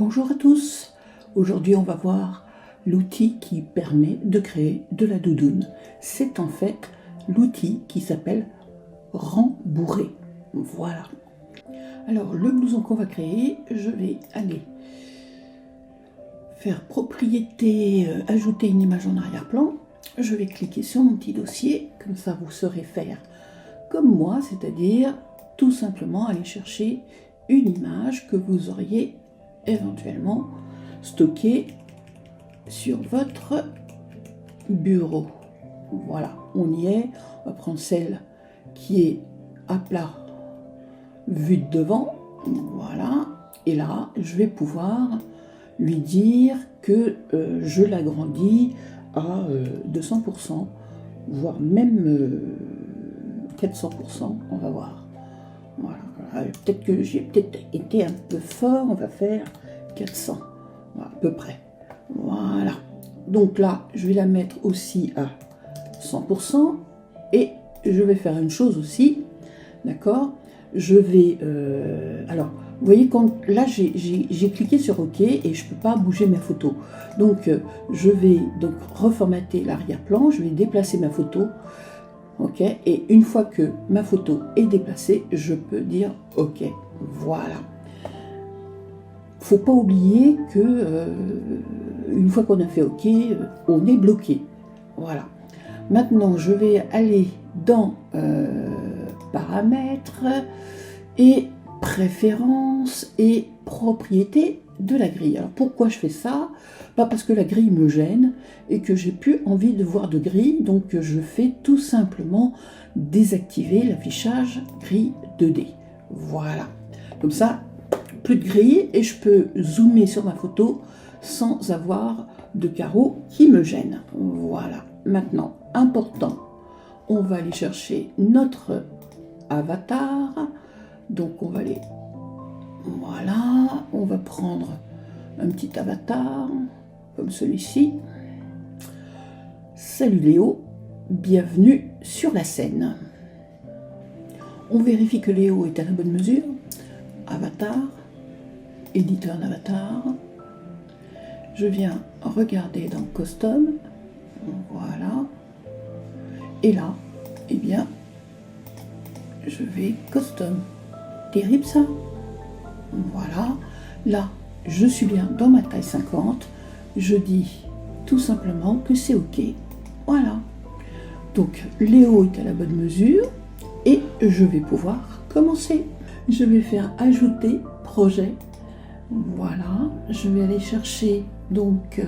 Bonjour à tous. Aujourd'hui on va voir l'outil qui permet de créer de la doudoune. C'est en fait l'outil qui s'appelle Rembourrer. Voilà. Alors le blouson qu'on va créer, je vais aller faire propriété, ajouter une image en arrière-plan. Je vais cliquer sur mon petit dossier, comme ça vous saurez faire comme moi, c'est-à-dire tout simplement aller chercher une image que vous auriez éventuellement stockée sur votre bureau. Voilà, on y est. On va prendre celle qui est à plat, vue de devant. Voilà, et là, je vais pouvoir lui dire que je l'agrandis à 200%, voire même 400%, on va voir. Voilà. Peut-être que j'ai été un peu fort, on va faire 400, voilà, à peu près. Voilà. Donc là, je vais la mettre aussi à 100%, et je vais faire une chose aussi, d'accord? Je vais... alors, vous voyez, là, j'ai cliqué sur OK, et je ne peux pas bouger ma photo. Donc, je vais donc reformater l'arrière-plan, je vais déplacer ma photo, OK, et une fois que ma photo est déplacée, je peux dire OK. Voilà. Faut pas oublier que une fois qu'on a fait OK, on est bloqué. Voilà. Maintenant, je vais aller dans paramètres et préférences et propriétés de la grille. Alors pourquoi je fais ça? Pas parce que la grille me gêne et que j'ai plus envie de voir de grille, donc je fais tout simplement désactiver l'affichage grille 2D. Voilà. Comme ça, plus de grille et je peux zoomer sur ma photo sans avoir de carreaux qui me gênent. Voilà. Maintenant, important, on va aller chercher notre avatar. Donc on va aller, voilà, on va prendre un petit avatar comme celui-ci. Salut Léo, bienvenue sur la scène. On vérifie que Léo est à la bonne mesure. Avatar, éditeur d'avatar. Je viens regarder dans Custom. Voilà. Et là, eh bien, je vais Custom. Terrible ça. Voilà. Là, je suis bien dans ma taille 50. Je dis tout simplement que c'est OK. Voilà. Donc, Léo est à la bonne mesure et je vais pouvoir commencer. Je vais faire ajouter projet. Voilà. Je vais aller chercher donc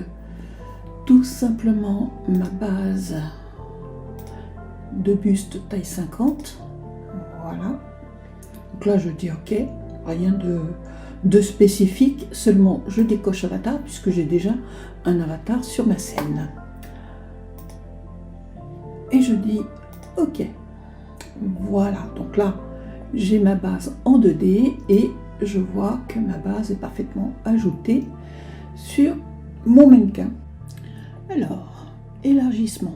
tout simplement ma base de buste taille 50. Voilà. Donc là, je dis OK. Rien de spécifique, seulement je décoche avatar puisque j'ai déjà un avatar sur ma scène. Et je dis OK. Voilà, donc là, j'ai ma base en 2D et je vois que ma base est parfaitement ajoutée sur mon mannequin. Alors, élargissement.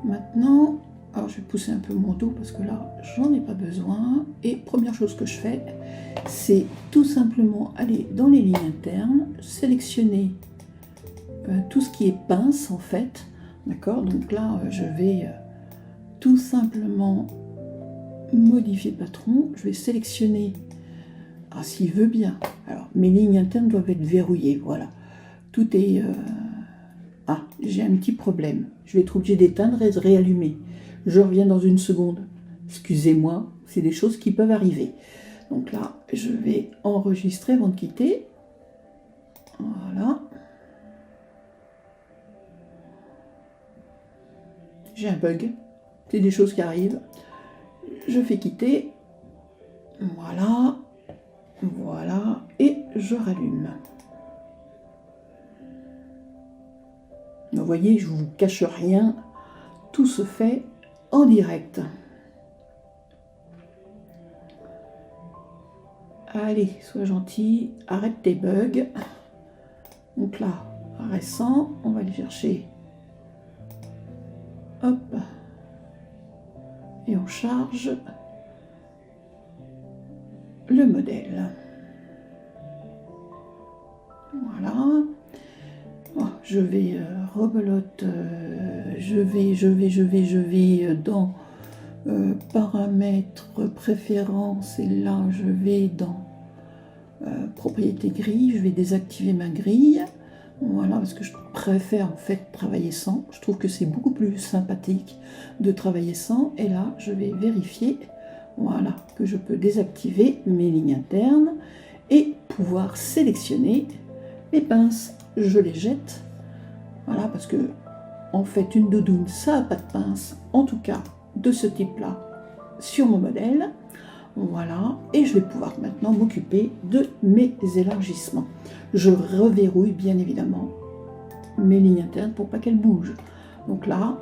Maintenant, alors je vais pousser un peu mon dos parce que là, j'en ai pas besoin. Et première chose que je fais, c'est tout simplement aller dans les lignes internes, sélectionner tout ce qui est pince en fait. D'accord? Donc là, je vais tout simplement modifier le patron. Je vais sélectionner, s'il veut bien. Alors, mes lignes internes doivent être verrouillées. Voilà. Tout est... j'ai un petit problème. Je vais être obligé d'éteindre et de réallumer. Je reviens dans une seconde. Excusez-moi, c'est des choses qui peuvent arriver. Donc là, je vais enregistrer avant de quitter. Voilà. J'ai un bug. C'est des choses qui arrivent. Je fais quitter. Voilà. Voilà. Et je rallume. Vous voyez, je ne vous cache rien. Tout se fait en direct. Allez, sois gentil, arrête tes bugs. Donc là, récent, on va aller chercher. Hop. Et on charge le modèle. je vais rebelote, je vais dans paramètres, préférences, et là je vais dans propriété grille, je vais désactiver ma grille, voilà, parce que je préfère en fait travailler sans, je trouve que c'est beaucoup plus sympathique de travailler sans, et là je vais vérifier, voilà, que je peux désactiver mes lignes internes et pouvoir sélectionner mes pinces, je les jette, voilà, parce que en fait une doudoune ça n'a pas de pince, en tout cas de ce type là sur mon modèle. Voilà, et je vais pouvoir maintenant m'occuper de mes élargissements. Je reverrouille bien évidemment mes lignes internes pour pas qu'elles bougent. Donc là,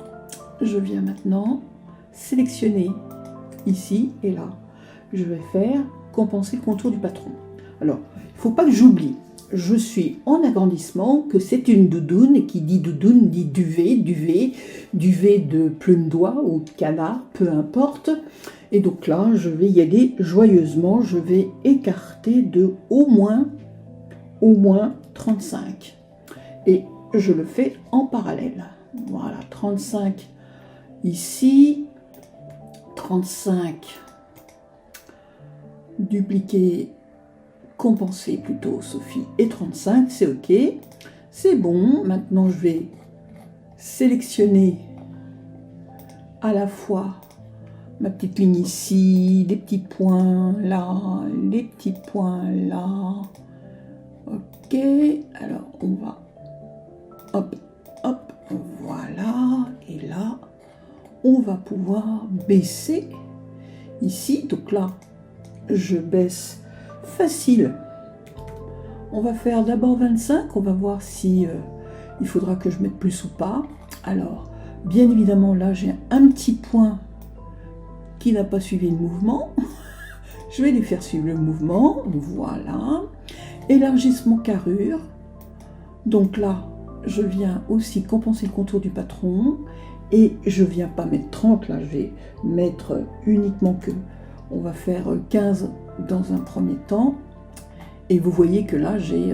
je viens maintenant sélectionner ici et là. Je vais faire compenser le contour du patron. Alors, il ne faut pas que j'oublie, je suis en agrandissement, que c'est une doudoune, et qui dit doudoune dit duvet, duvet de plume d'oie ou de canard, peu importe. Et donc là, je vais y aller joyeusement, je vais écarter de au moins 35. Et je le fais en parallèle. Voilà, 35 ici, 35 dupliquer, compenser plutôt, Sophie, et 35, c'est ok. C'est bon, maintenant je vais sélectionner à la fois ma petite ligne ici, les petits points là, les petits points là. Ok, alors on va, hop, hop, voilà, et là, on va pouvoir baisser ici. Donc là, je baisse facile. On va faire d'abord 25, on va voir si il faudra que je mette plus ou pas. Alors, bien évidemment, là, j'ai un petit point qui n'a pas suivi le mouvement. Je vais lui faire suivre le mouvement, voilà. Élargissement carrure. Donc là, je viens aussi compenser le contour du patron, et je viens pas mettre 30, là, je vais mettre uniquement que, on va faire 15 dans un premier temps, et vous voyez que là, j'ai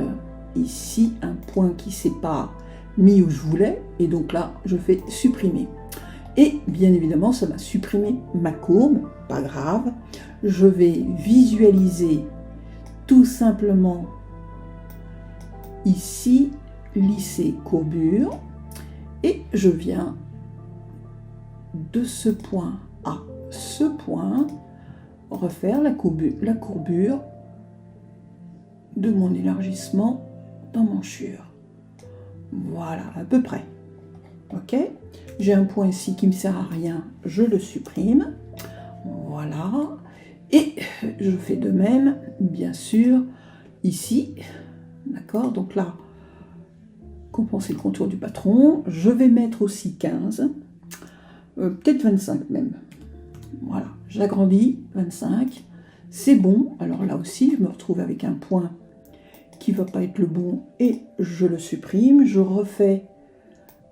ici un point qui s'est pas mis où je voulais, et donc là, je fais supprimer. Et bien évidemment, ça m'a supprimé ma courbe, pas grave. Je vais visualiser tout simplement ici, lisser courbure, et je viens de ce point à ce point refaire la courbure de mon élargissement d'emmanchure. Voilà, à peu près. Ok, j'ai un point ici qui ne me sert à rien, je le supprime. Voilà, et je fais de même, bien sûr, ici. D'accord, donc là, compenser le contour du patron. Je vais mettre aussi 15, peut-être 25 même. Voilà, j'agrandis, 25. C'est bon. Alors là aussi, je me retrouve avec un point qui ne va pas être le bon et je le supprime. Je refais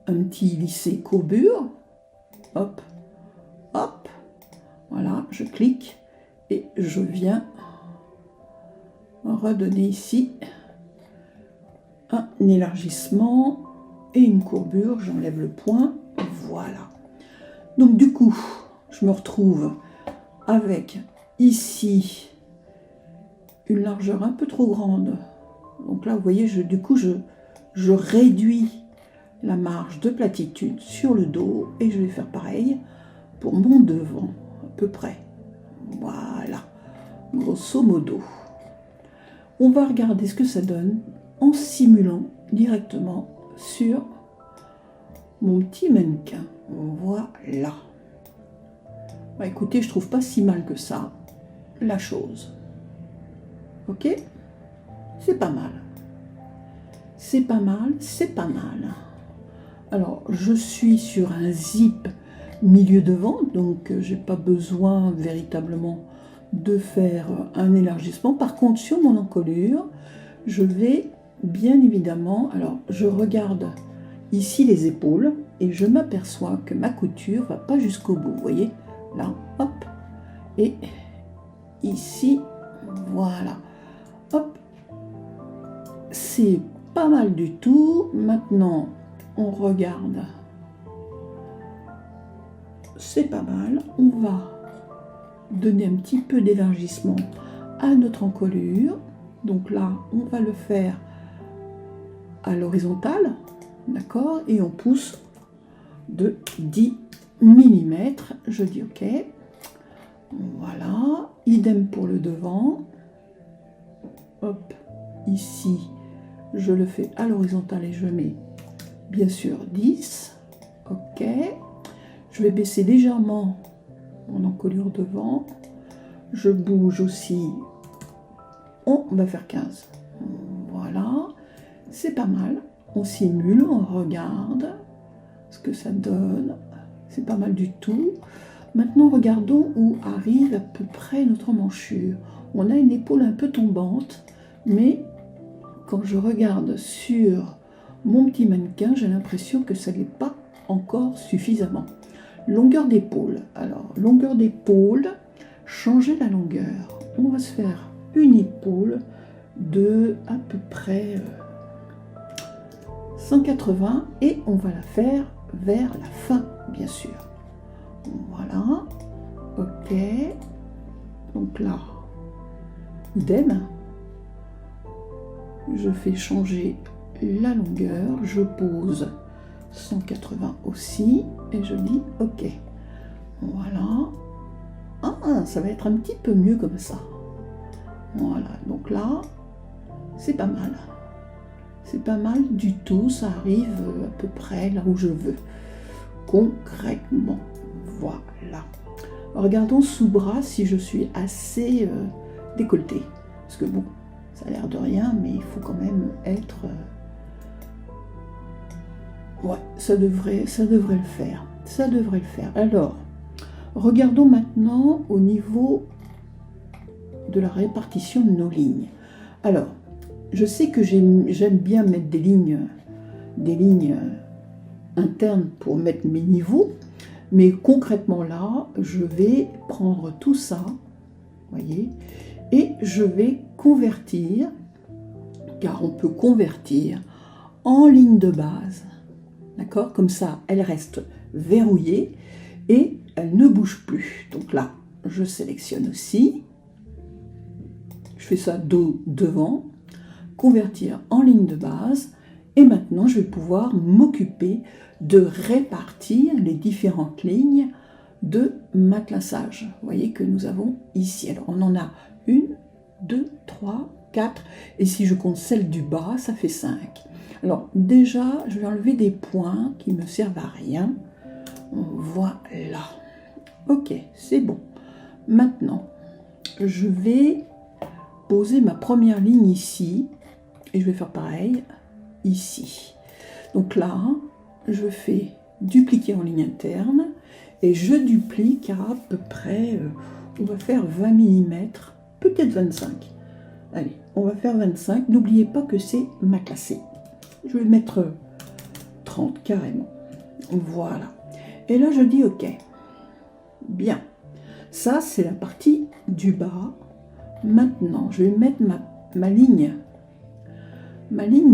un petit lissé courbure, hop, hop, voilà, je clique et je viens redonner ici un élargissement et une courbure, j'enlève le point, voilà. Donc du coup, je me retrouve avec ici une largeur un peu trop grande, donc là vous voyez, du coup je réduis la marge de platitude sur le dos, et je vais faire pareil pour mon devant, à peu près. Voilà, grosso modo. On va regarder ce que ça donne en simulant directement sur mon petit mannequin. Voilà. Bah, écoutez, je trouve pas si mal que ça, la chose. Ok? C'est pas mal. C'est pas mal, c'est pas mal. Alors, je suis sur un zip milieu devant, donc j'ai pas besoin véritablement de faire un élargissement. Par contre, sur mon encolure, je vais bien évidemment, alors je regarde ici les épaules et je m'aperçois que ma couture va pas jusqu'au bout. Vous voyez, là, hop, et ici, voilà, hop, c'est pas mal du tout. Maintenant, on regarde. C'est pas mal. On va donner un petit peu d'élargissement à notre encolure. Donc là, on va le faire à l'horizontale, d'accord? Et on pousse de 10 mm. Je dis OK. Voilà. Idem pour le devant. Hop, ici, je le fais à l'horizontale et je mets bien sûr 10. OK. Je vais baisser légèrement mon encolure devant. Je bouge aussi. On va faire 15. Voilà. C'est pas mal. On simule, on regarde ce que ça donne. C'est pas mal du tout. Maintenant, regardons où arrive à peu près notre emmanchure. On a une épaule un peu tombante, mais quand je regarde sur mon petit mannequin, j'ai l'impression que ça n'est pas encore suffisamment. Longueur d'épaule. Alors, longueur d'épaule, changer la longueur. On va se faire une épaule de à peu près 180 et on va la faire vers la fin, bien sûr. Voilà. OK. Donc là, idem. Je fais changer la longueur. Je pose 180 aussi et je dis OK. Voilà. Ah, ça va être un petit peu mieux comme ça. Voilà, donc là, c'est pas mal. C'est pas mal du tout, ça arrive à peu près là où je veux. Concrètement, voilà. Regardons sous bras si je suis assez décolletée. Parce que bon, ça a l'air de rien, mais il faut quand même être... Ouais, ça devrait le faire. Ça devrait le faire. Alors, regardons maintenant au niveau de la répartition de nos lignes. Alors, je sais que j'aime bien mettre des lignes internes pour mettre mes niveaux, mais concrètement là, je vais prendre tout ça, voyez, et je vais convertir, car on peut convertir en ligne de base, d'accord? Comme ça, elle reste verrouillée et elle ne bouge plus. Donc là, je sélectionne aussi, je fais ça devant, convertir en ligne de base, et maintenant je vais pouvoir m'occuper de répartir les différentes lignes de matelassage. Vous voyez que nous avons ici, alors on en a 1, 2, 3, 4, et si je compte celle du bas, ça fait 5. Alors déjà, je vais enlever des points qui ne me servent à rien. Voilà. Ok, c'est bon. Maintenant, je vais poser ma première ligne ici, et je vais faire pareil ici. Donc là, je fais dupliquer en ligne interne, et je duplique à peu près, on va faire 20 mm, peut-être 25. Allez, on va faire 25. N'oubliez pas que c'est matelassé. Je vais mettre 30 carrément. Voilà. Et là, je dis OK. Bien. Ça, c'est la partie du bas. Maintenant, je vais mettre ma ligne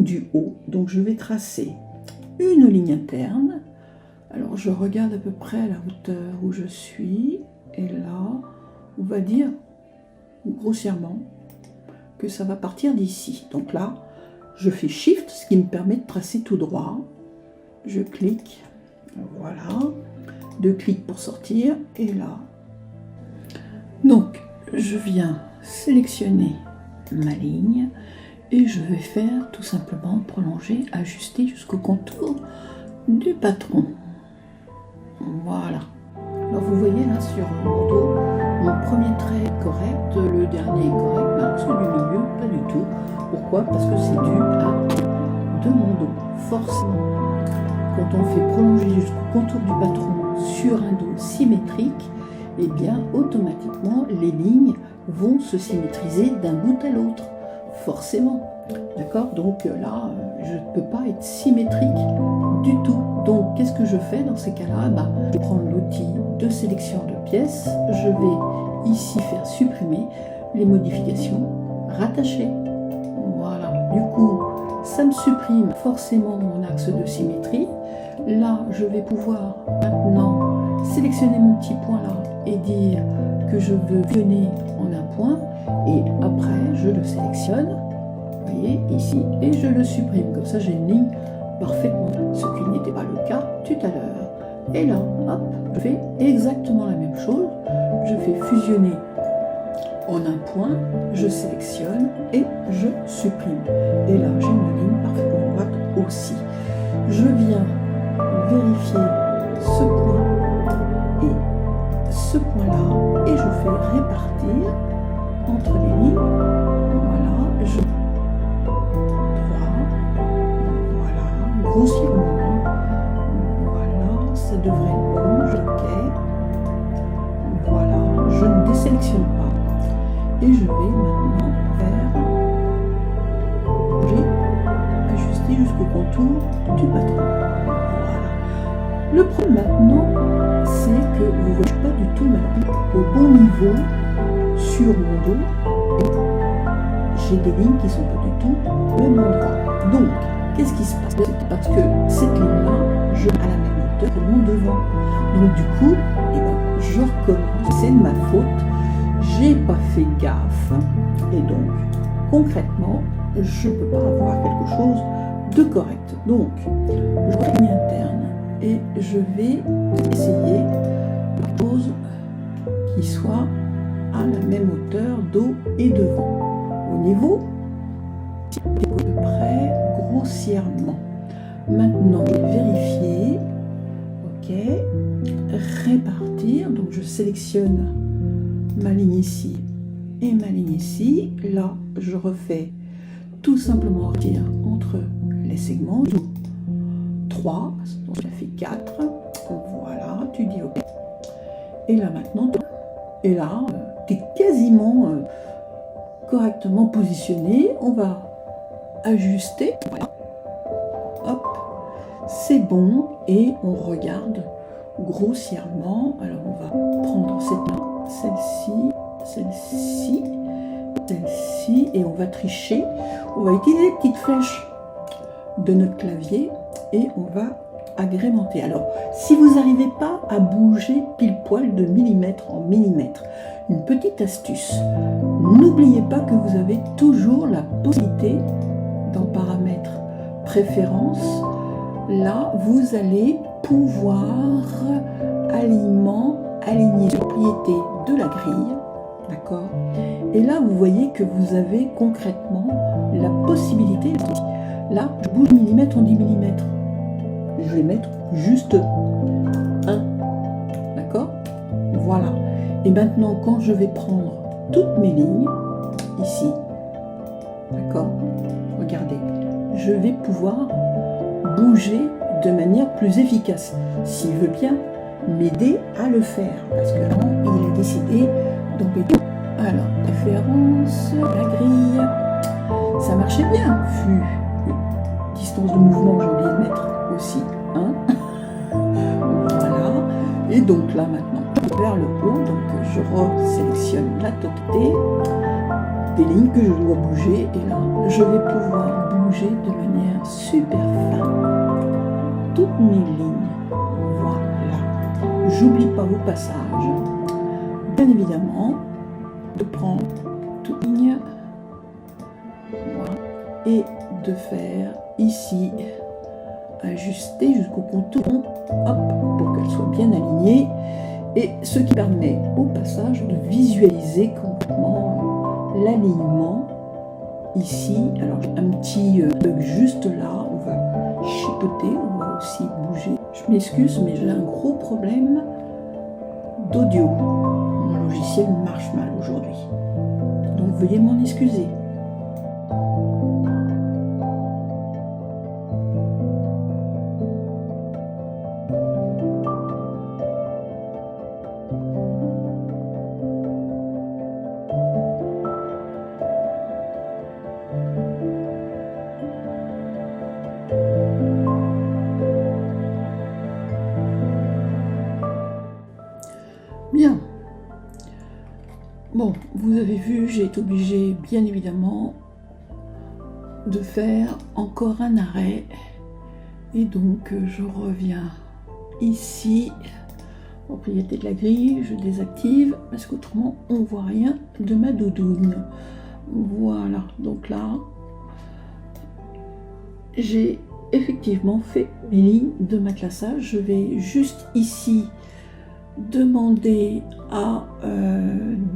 du haut. Donc, je vais tracer une ligne interne. Alors, je regarde à peu près à la hauteur où je suis. Et là, on va dire grossièrement que ça va partir d'ici. Donc là, je fais Shift, ce qui me permet de tracer tout droit. Je clique. Voilà. 2 clics pour sortir. Et là. Donc, je viens sélectionner ma ligne et je vais faire tout simplement prolonger, ajuster jusqu'au contour du patron. Voilà. Alors vous voyez là sur mon dos, mon premier trait est correct, le dernier est correct, mais alors celui du milieu, pas du tout. Pourquoi? Parce que c'est dû à de mon dos. Forcément, quand on fait prolonger jusqu'au contour du patron sur un dos symétrique, et bien automatiquement les lignes vont se symétriser d'un bout à l'autre, forcément. D'accord? Donc là, je ne peux pas être symétrique du tout. Donc, qu'est-ce que je fais dans ces cas-là? Je vais prendre l'outil de sélection de pièces. Je vais ici faire supprimer les modifications rattachées. Voilà. Du coup, Ça me supprime forcément mon axe de symétrie. Là, je vais pouvoir maintenant sélectionner mon petit point là et dire que je veux fusionner en un point. Et après, je le sélectionne, vous voyez, ici, et je le supprime. Comme ça, j'ai une ligne parfaitement, ce qui n'était pas le cas tout à l'heure. Et là, hop, je fais exactement la même chose. Je fais fusionner en un point, je sélectionne et je supprime. Et là, j'ai une ligne parfaitement droite aussi. Je viens vérifier ce point et ce point-là et je fais répartir entre les lignes. Voilà, je 3, voilà, grossièrement. Voilà, ça devrait être bon, ok. Voilà, je ne désélectionne pas. Et je vais maintenant faire ajuster jusqu'au contour du patron. Voilà. Le problème maintenant, c'est que vous ne voyez pas du tout maintenant au bon niveau sur mon dos. Et j'ai des lignes qui ne sont pas du tout au même endroit. Donc, qu'est-ce qui se passe? C'est parce que cette ligne-là, je l'ai à la même hauteur que mon devant. Donc du coup, eh ben, je recommence. C'est de ma faute. J'ai pas fait gaffe et donc concrètement je ne peux pas avoir quelque chose de correct. Donc je vais ligne interne et je vais essayer quelque chose qui soit à la même hauteur dos et devant. Au niveau à peu près grossièrement. Maintenant je vais vérifier, ok, répartir, donc je sélectionne ma ligne ici et ma ligne ici. Là, je refais tout simplement retirer entre les segments. 3, donc ça fait 4. Voilà, tu dis OK. Et là maintenant, et là, tu es quasiment correctement positionné. On va ajuster. Voilà. Hop, c'est bon. Et on regarde grossièrement. Alors, on va prendre cette main. Celle-ci, celle-ci, celle-ci, et on va tricher. On va utiliser les petites flèches de notre clavier et on va agrémenter. Alors, si vous n'arrivez pas à bouger pile poil de millimètre en millimètre, une petite astuce, n'oubliez pas que vous avez toujours la possibilité dans paramètres préférences. Là, vous allez pouvoir aligner les propriétés de la grille, d'accord? Et là, vous voyez que vous avez concrètement la possibilité, là, je bouge millimètre en 10 mm. Je vais mettre juste 1, d'accord? Voilà. Et maintenant, quand je vais prendre toutes mes lignes, ici, d'accord? Regardez, je vais pouvoir bouger de manière plus efficace. S'il veut bien m'aider à le faire, parce que là, il a décidé d'embêter. Alors, préférence, la grille, ça marchait bien. Distance de mouvement, j'ai oublié de mettre aussi 1. Voilà. Et donc là, maintenant, vers le haut, donc je resélectionne la totalité des lignes que je dois bouger. Et là, je vais pouvoir bouger de manière super fine toutes mes lignes. Voilà. J'oublie pas au passage, bien évidemment, de prendre toute ligne, voilà, et de faire ici ajuster jusqu'au contour, hop, pour qu'elle soit bien alignée, et ce qui permet au passage de visualiser complètement l'alignement ici. Alors un petit bug juste là, on va chipoter, on va aussi bouger. Je m'excuse, mais j'ai un gros problème d'audio. Mon logiciel marche mal aujourd'hui, donc veuillez m'en excuser. Bien. Bon, vous avez vu, j'ai été obligée, bien évidemment, de faire encore un arrêt. Et donc je reviens ici, propriété de la grille, je désactive parce qu'autrement on ne voit rien de ma doudoune. Voilà, donc là j'ai effectivement fait mes lignes de matelassage. Je vais juste ici demander à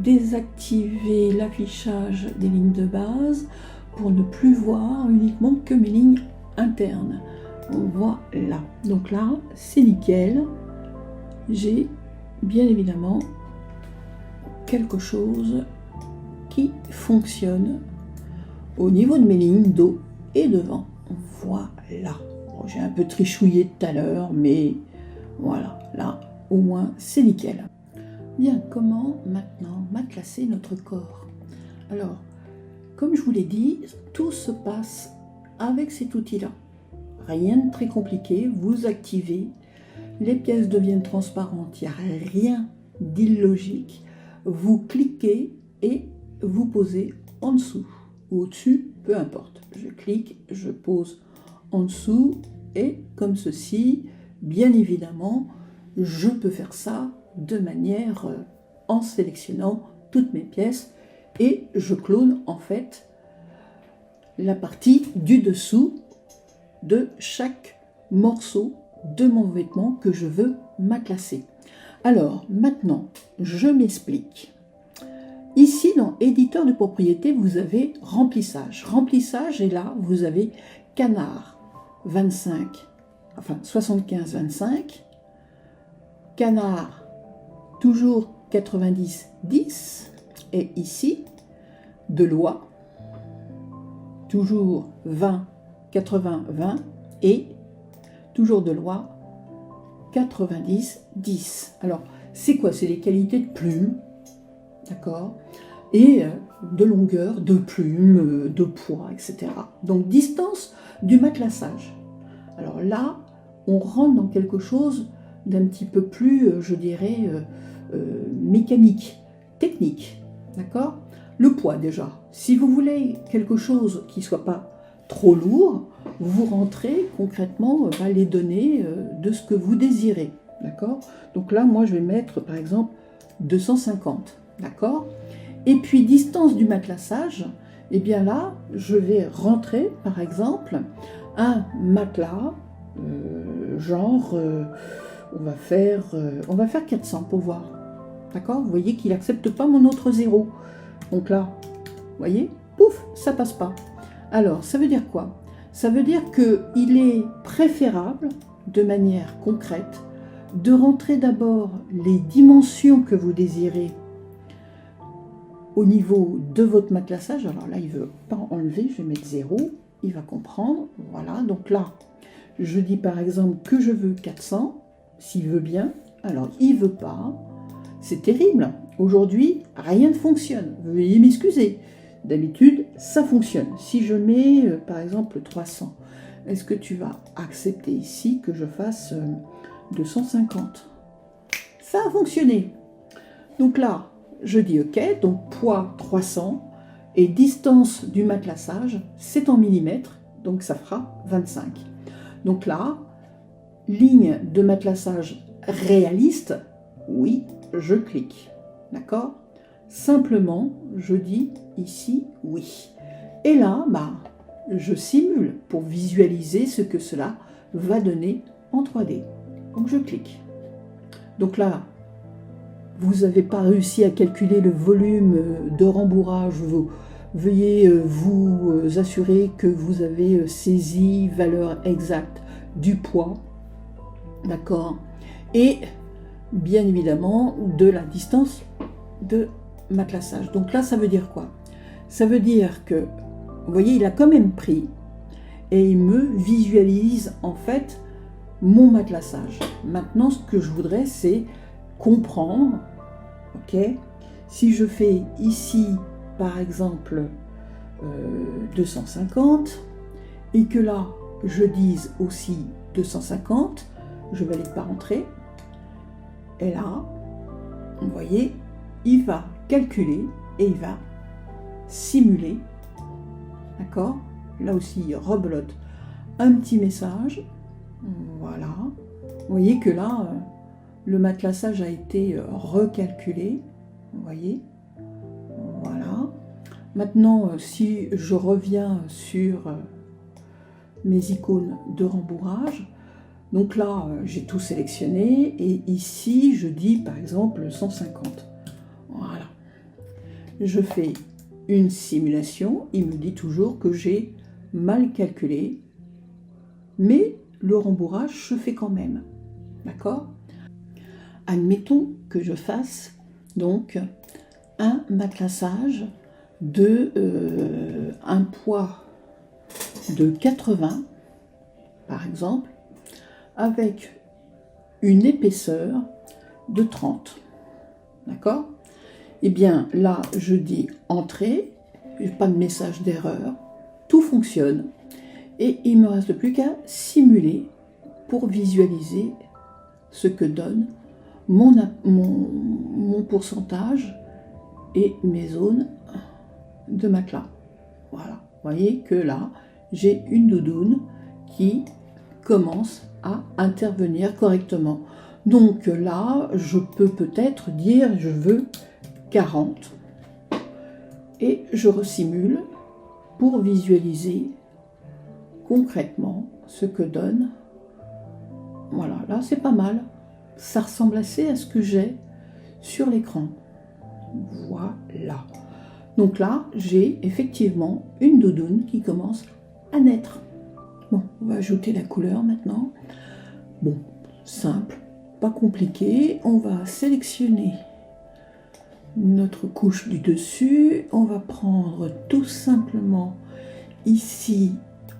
désactiver l'affichage des lignes de base pour ne plus voir uniquement que mes lignes internes. Voilà, donc là c'est nickel. J'ai bien évidemment quelque chose qui fonctionne au niveau de mes lignes dos et devant. Voilà, bon, j'ai un peu trichouillé tout à l'heure, mais voilà, là au moins c'est nickel. Bien, comment maintenant matelasser notre corps? Alors, comme je vous l'ai dit, tout se passe avec cet outil-là. Rien de très compliqué, vous activez, les pièces deviennent transparentes, il n'y a rien d'illogique. Vous cliquez et vous posez en dessous ou au-dessus, peu importe. Je clique, je pose en dessous et comme ceci, bien évidemment, je peux faire ça de manière en sélectionnant toutes mes pièces et je clone en fait la partie du dessous de chaque morceau de mon vêtement que je veux matelasser. Alors maintenant, je m'explique. Ici, dans éditeur de propriété, vous avez remplissage. Remplissage, et là, vous avez canard 25, enfin 75-25, canard toujours 90-10, et ici, de loi, toujours 20-80-20, et toujours de loi 90-10. Alors, c'est quoi? C'est les qualités de plume, d'accord? Et de longueur, de plume, de poids, etc. Donc, distance du matelassage. Alors là, on rentre dans quelque chose d'un petit peu plus, je dirais, mécanique, technique, d'accord? Le poids déjà. Si vous voulez quelque chose qui ne soit pas trop lourd, vous rentrez concrètement les données de ce que vous désirez, d'accord? Donc là, moi, je vais mettre, par exemple, 250, d'accord? Et puis, distance du matelassage, et bien là, je vais rentrer, par exemple, un matelas, on va faire 400 pour voir, d'accord? Vous voyez qu'il n'accepte pas mon autre zéro. Donc là, vous voyez, pouf, ça passe pas. Alors, ça veut dire quoi? Ça veut dire qu'il est préférable, de manière concrète, de rentrer d'abord les dimensions que vous désirez au niveau de votre matelassage. Alors là, il ne veut pas enlever, je vais mettre 0, il va comprendre. Voilà, donc là, je dis par exemple que je veux 400, s'il veut bien. Alors, il ne veut pas, c'est terrible. Aujourd'hui, rien ne fonctionne. Veuillez m'excuser. D'habitude, ça fonctionne. Si je mets, par exemple, 300, est-ce que tu vas accepter ici que je fasse 250? Ça a fonctionné. Donc là, je dis OK, donc poids 300 et distance du matelassage, c'est en millimètres, donc ça fera 25. Donc là, ligne de matelassage réaliste, oui, je clique. D'accord? Simplement, je dis ici oui. Et là, je simule pour visualiser ce que cela va donner en 3D. Donc je clique. Donc là, vous n'avez pas réussi à calculer le volume de rembourrage. Veuillez vous assurer que vous avez saisi valeur exacte du poids. D'accord? Et bien évidemment de la distance de matelassage. Donc là, ça veut dire quoi? Ça veut dire que, vous voyez, il a quand même pris et il me visualise en fait mon matelassage. Maintenant, ce que je voudrais, c'est comprendre, ok? Si je fais ici, par exemple, 250, et que là, je dise aussi 250, je ne valide pas rentrer, et là, vous voyez, il va calculer et il va simuler, d'accord, là aussi, rebelote un petit message. Voilà. Vous voyez que là, le matelassage a été recalculé. Vous voyez. Voilà. Maintenant, si je reviens sur mes icônes de rembourrage, donc là, j'ai tout sélectionné et ici, je dis par exemple 150. Voilà. Je fais une simulation, il me dit toujours que j'ai mal calculé, mais le rembourrage se fait quand même. D'accord? Admettons que je fasse donc un matelassage de un poids de 80 par exemple, avec une épaisseur de 30. D'accord? Eh bien là, je dis entrée, pas de message d'erreur, tout fonctionne et il ne me reste plus qu'à simuler pour visualiser ce que donne mon pourcentage et mes zones de matelas. Voilà, vous voyez que là, j'ai une doudoune qui commence à intervenir correctement. Donc là, je peux peut-être dire je veux 40 et je resimule pour visualiser concrètement ce que donne. Voilà, là c'est pas mal. Ça ressemble assez à ce que j'ai sur l'écran. Voilà. Donc là, j'ai effectivement une doudoune qui commence à naître. Bon, on va ajouter la couleur maintenant. Bon, simple, pas compliqué. On va sélectionner notre couche du dessus. On va prendre tout simplement ici,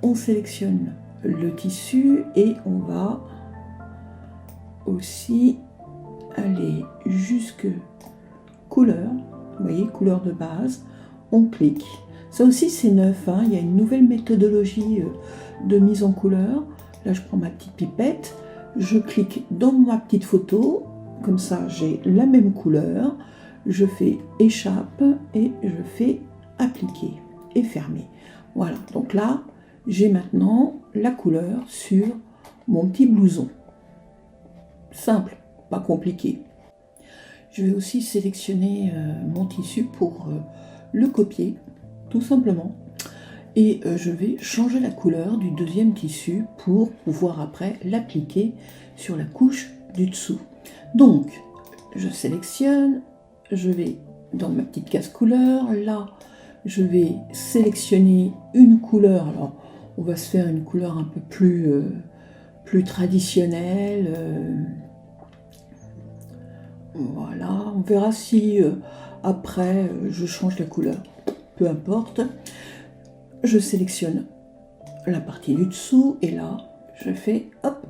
on sélectionne le tissu et on va aussi aller jusque couleur. Vous voyez, couleur de base. On clique. Ça aussi c'est neuf, hein. Il y a une nouvelle méthodologie de mise en couleur. Là je prends ma petite pipette, je clique dans ma petite photo, comme ça j'ai la même couleur, je fais échappe et je fais appliquer et fermer. Voilà, donc là j'ai maintenant la couleur sur mon petit blouson. Simple, pas compliqué. Je vais aussi sélectionner mon tissu pour le copier, tout simplement. Et je vais changer la couleur du deuxième tissu pour pouvoir après l'appliquer sur la couche du dessous. Donc, je sélectionne, je vais dans ma petite case couleur, là, je vais sélectionner une couleur. Alors, on va se faire une couleur un peu plus traditionnelle. Voilà, on verra si après je change la couleur, peu importe. Je sélectionne la partie du dessous et là je fais hop,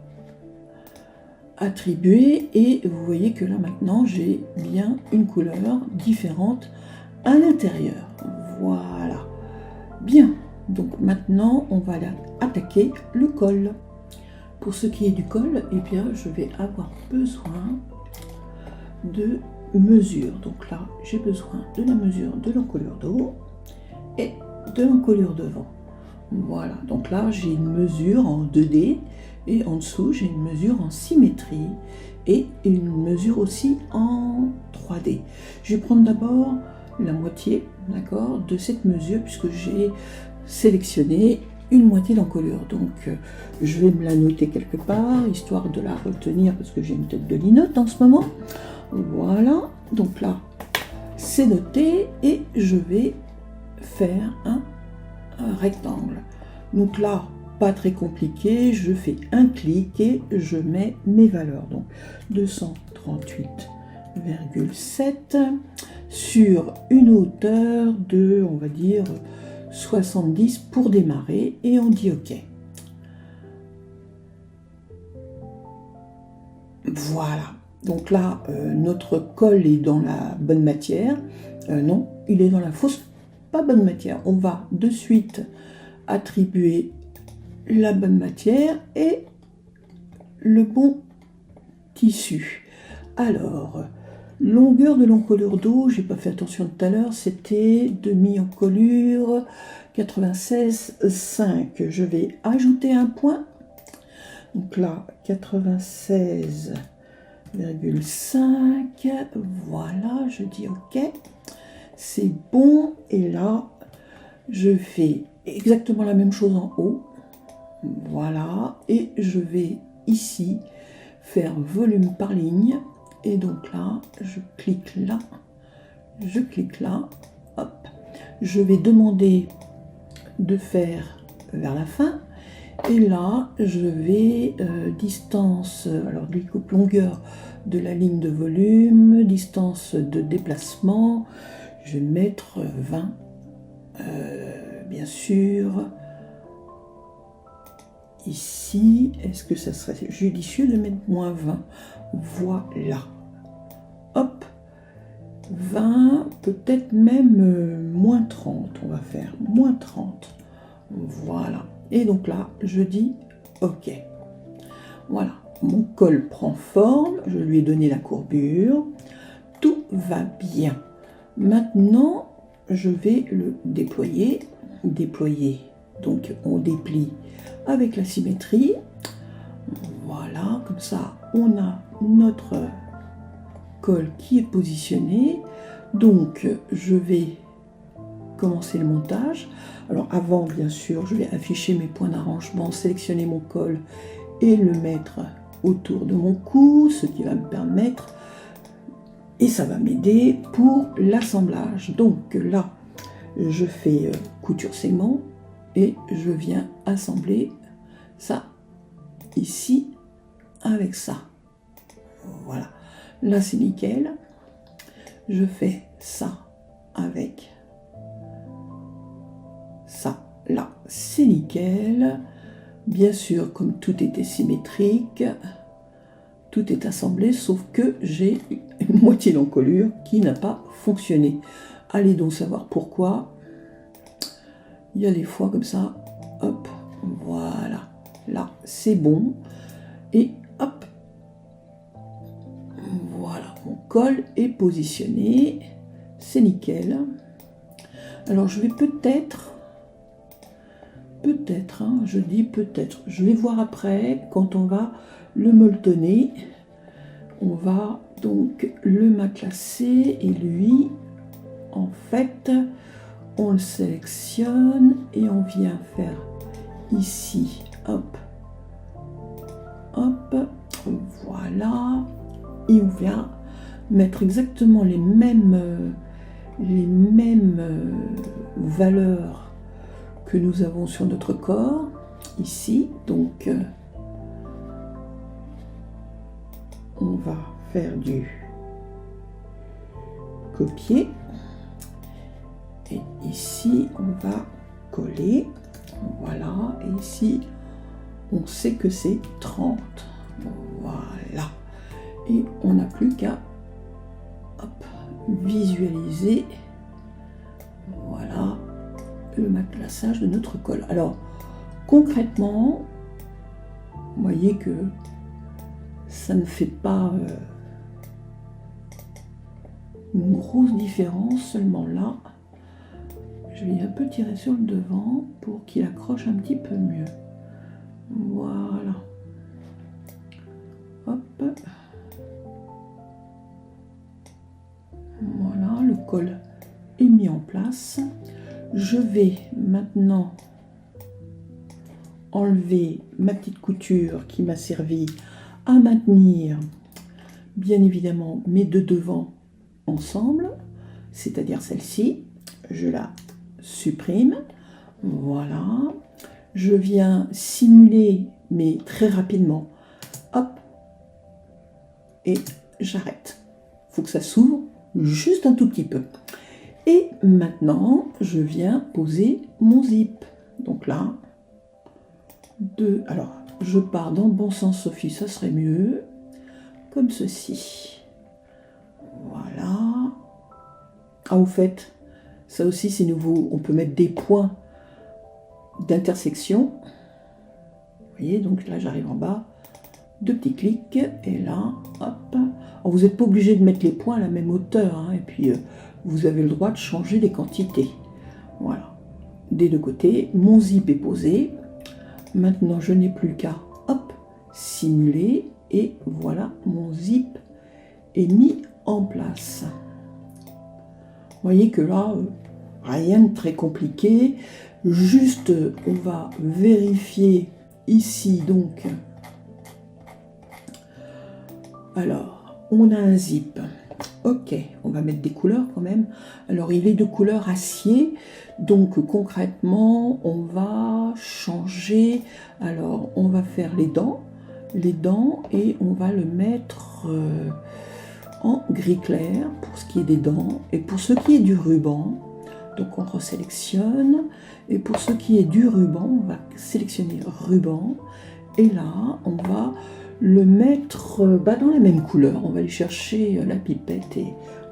attribuer et vous voyez que là maintenant j'ai bien une couleur différente à l'intérieur. Voilà, bien. Donc maintenant on va aller attaquer le col. Pour ce qui est du col, eh bien je vais avoir besoin de mesure. Donc là, j'ai besoin de la mesure de l'encolure de haut et de l'encolure devant. Voilà, donc là, j'ai une mesure en 2D et en dessous, j'ai une mesure en symétrie et une mesure aussi en 3D. Je vais prendre d'abord la moitié, d'accord, de cette mesure puisque j'ai sélectionné une moitié d'encolure. Donc, je vais me la noter quelque part, histoire de la retenir parce que j'ai une tête de linotte en ce moment. Voilà, donc là, c'est noté et je vais faire un rectangle. Donc là, pas très compliqué, je fais un clic et je mets mes valeurs. Donc 238,7 sur une hauteur de, on va dire, 70 pour démarrer et on dit OK. Voilà. Donc là, notre col est dans la bonne matière. Non, il est dans la fausse, pas bonne matière. On va de suite attribuer la bonne matière et le bon tissu. Alors, Longueur de l'encolure d'eau, j'ai pas fait attention tout à l'heure, c'était demi-encolure 96,5. Je vais ajouter un point. Donc là, 96,5. Voilà, je dis OK. C'est bon. Et là, je fais exactement la même chose en haut. Voilà. Et je vais ici faire volume par ligne. Et donc là, je clique là, hop. Je vais demander de faire vers la fin. Et là, je vais distance, alors du coup, longueur de la ligne de volume, distance de déplacement, je vais mettre 20, bien sûr. Ici, est-ce que ça serait judicieux de mettre moins 20? Voilà. Hop, 20, peut-être même moins 30, on va faire moins 30. Voilà. Et donc là, je dis OK. Voilà, mon col prend forme, je lui ai donné la courbure, tout va bien. Maintenant, je vais le déployer. Déployer, donc on déplie avec la symétrie. Voilà, comme ça, on a notre col qui est positionné. Donc je vais commencer le montage. Alors avant, bien sûr, je vais afficher mes points d'arrangement, sélectionner mon col et le mettre autour de mon cou, ce qui va me permettre, et ça va m'aider pour l'assemblage. Donc là, je fais couture segment et je viens assembler ça ici avec ça. Voilà. Là, c'est nickel. Je fais ça avec ça. Là, c'est nickel. Bien sûr, comme tout était symétrique, tout est assemblé, sauf que j'ai une moitié d'encolure qui n'a pas fonctionné. Allez donc savoir pourquoi. Il y a des fois comme ça. Hop, voilà. Là, c'est bon. Et hop. Voilà, mon col est positionné, c'est nickel. Alors je vais peut-être, hein, je dis peut-être, je vais voir après quand on va le molletonner. On va donc le matelassé et lui, en fait, on le sélectionne et on vient faire ici, hop, hop, voilà. Et on vient mettre exactement les mêmes valeurs que nous avons sur notre corps, ici. Donc, on va faire du copier. Et ici, on va coller. Voilà. Et ici, on sait que c'est 30. Voilà. Et on n'a plus qu'à visualiser, voilà, le matelassage de notre col. Alors, concrètement, vous voyez que ça ne fait pas une grosse différence, seulement là, je vais un peu tirer sur le devant pour qu'il accroche un petit peu mieux. Voilà. Hop. Voilà, le col est mis en place. Je vais maintenant enlever ma petite couture qui m'a servi à maintenir, bien évidemment, mes deux devants ensemble, c'est-à-dire celle-ci. Je la supprime. Voilà. Je viens simuler, mais très rapidement. Hop. Et j'arrête. Il faut que ça s'ouvre juste un tout petit peu. Et maintenant, je viens poser mon zip. Donc là, alors, je pars dans le bon sens, Sophie, ça serait mieux. Comme ceci. Voilà. Ah, au fait, ça aussi c'est nouveau. On peut mettre des points d'intersection. Vous voyez, donc là j'arrive en bas. 2 petits clics, et là, hop. Alors, vous n'êtes pas obligé de mettre les points à la même hauteur, hein, et puis vous avez le droit de changer les quantités. Voilà, des 2 côtés, mon zip est posé. Maintenant, je n'ai plus qu'à, hop, simuler, et voilà, mon zip est mis en place. Vous voyez que là, rien de très compliqué, juste on va vérifier ici donc. Alors, on a un zip, ok, on va mettre des couleurs quand même. Alors il est de couleur acier, donc concrètement on va changer, alors on va faire les dents, et on va le mettre en gris clair pour ce qui est des dents, et pour ce qui est du ruban, donc on resélectionne, et pour ce qui est du ruban, on va sélectionner ruban, et là on va le mettre dans la même couleur. On va aller chercher la pipette et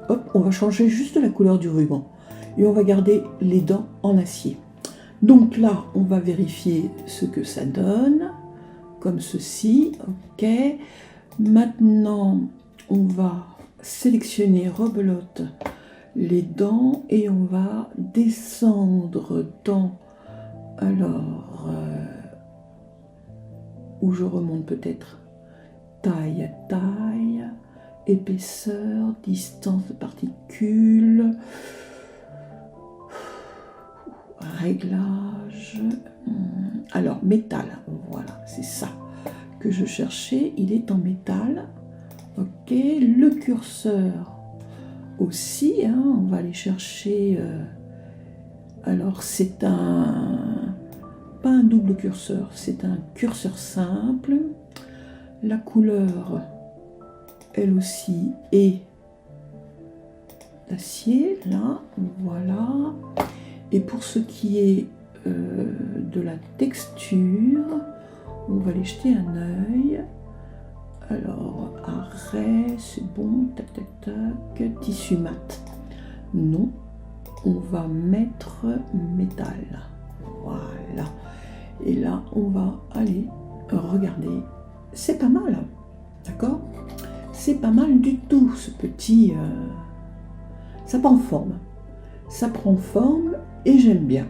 hop, on va changer juste la couleur du ruban, et on va garder les dents en acier. Donc là on va vérifier ce que ça donne, comme ceci, ok. Maintenant on va sélectionner, rebelote les dents, et on va descendre dans, alors où je remonte peut-être, taille, épaisseur, distance de particules, réglage, alors métal, voilà, c'est ça que je cherchais, il est en métal, ok. Le curseur aussi, hein, on va aller chercher, alors c'est pas un double curseur, c'est un curseur simple. La couleur, elle aussi, est d'acier, là, voilà. Et pour ce qui est de la texture, on va aller jeter un œil. Alors, arrêt, c'est bon, tac, tac, tac, tissu mat. Non, on va mettre métal, voilà. Et là, on va aller regarder. C'est pas mal, d'accord? C'est pas mal du tout, ce petit... ça prend forme. Ça prend forme et j'aime bien.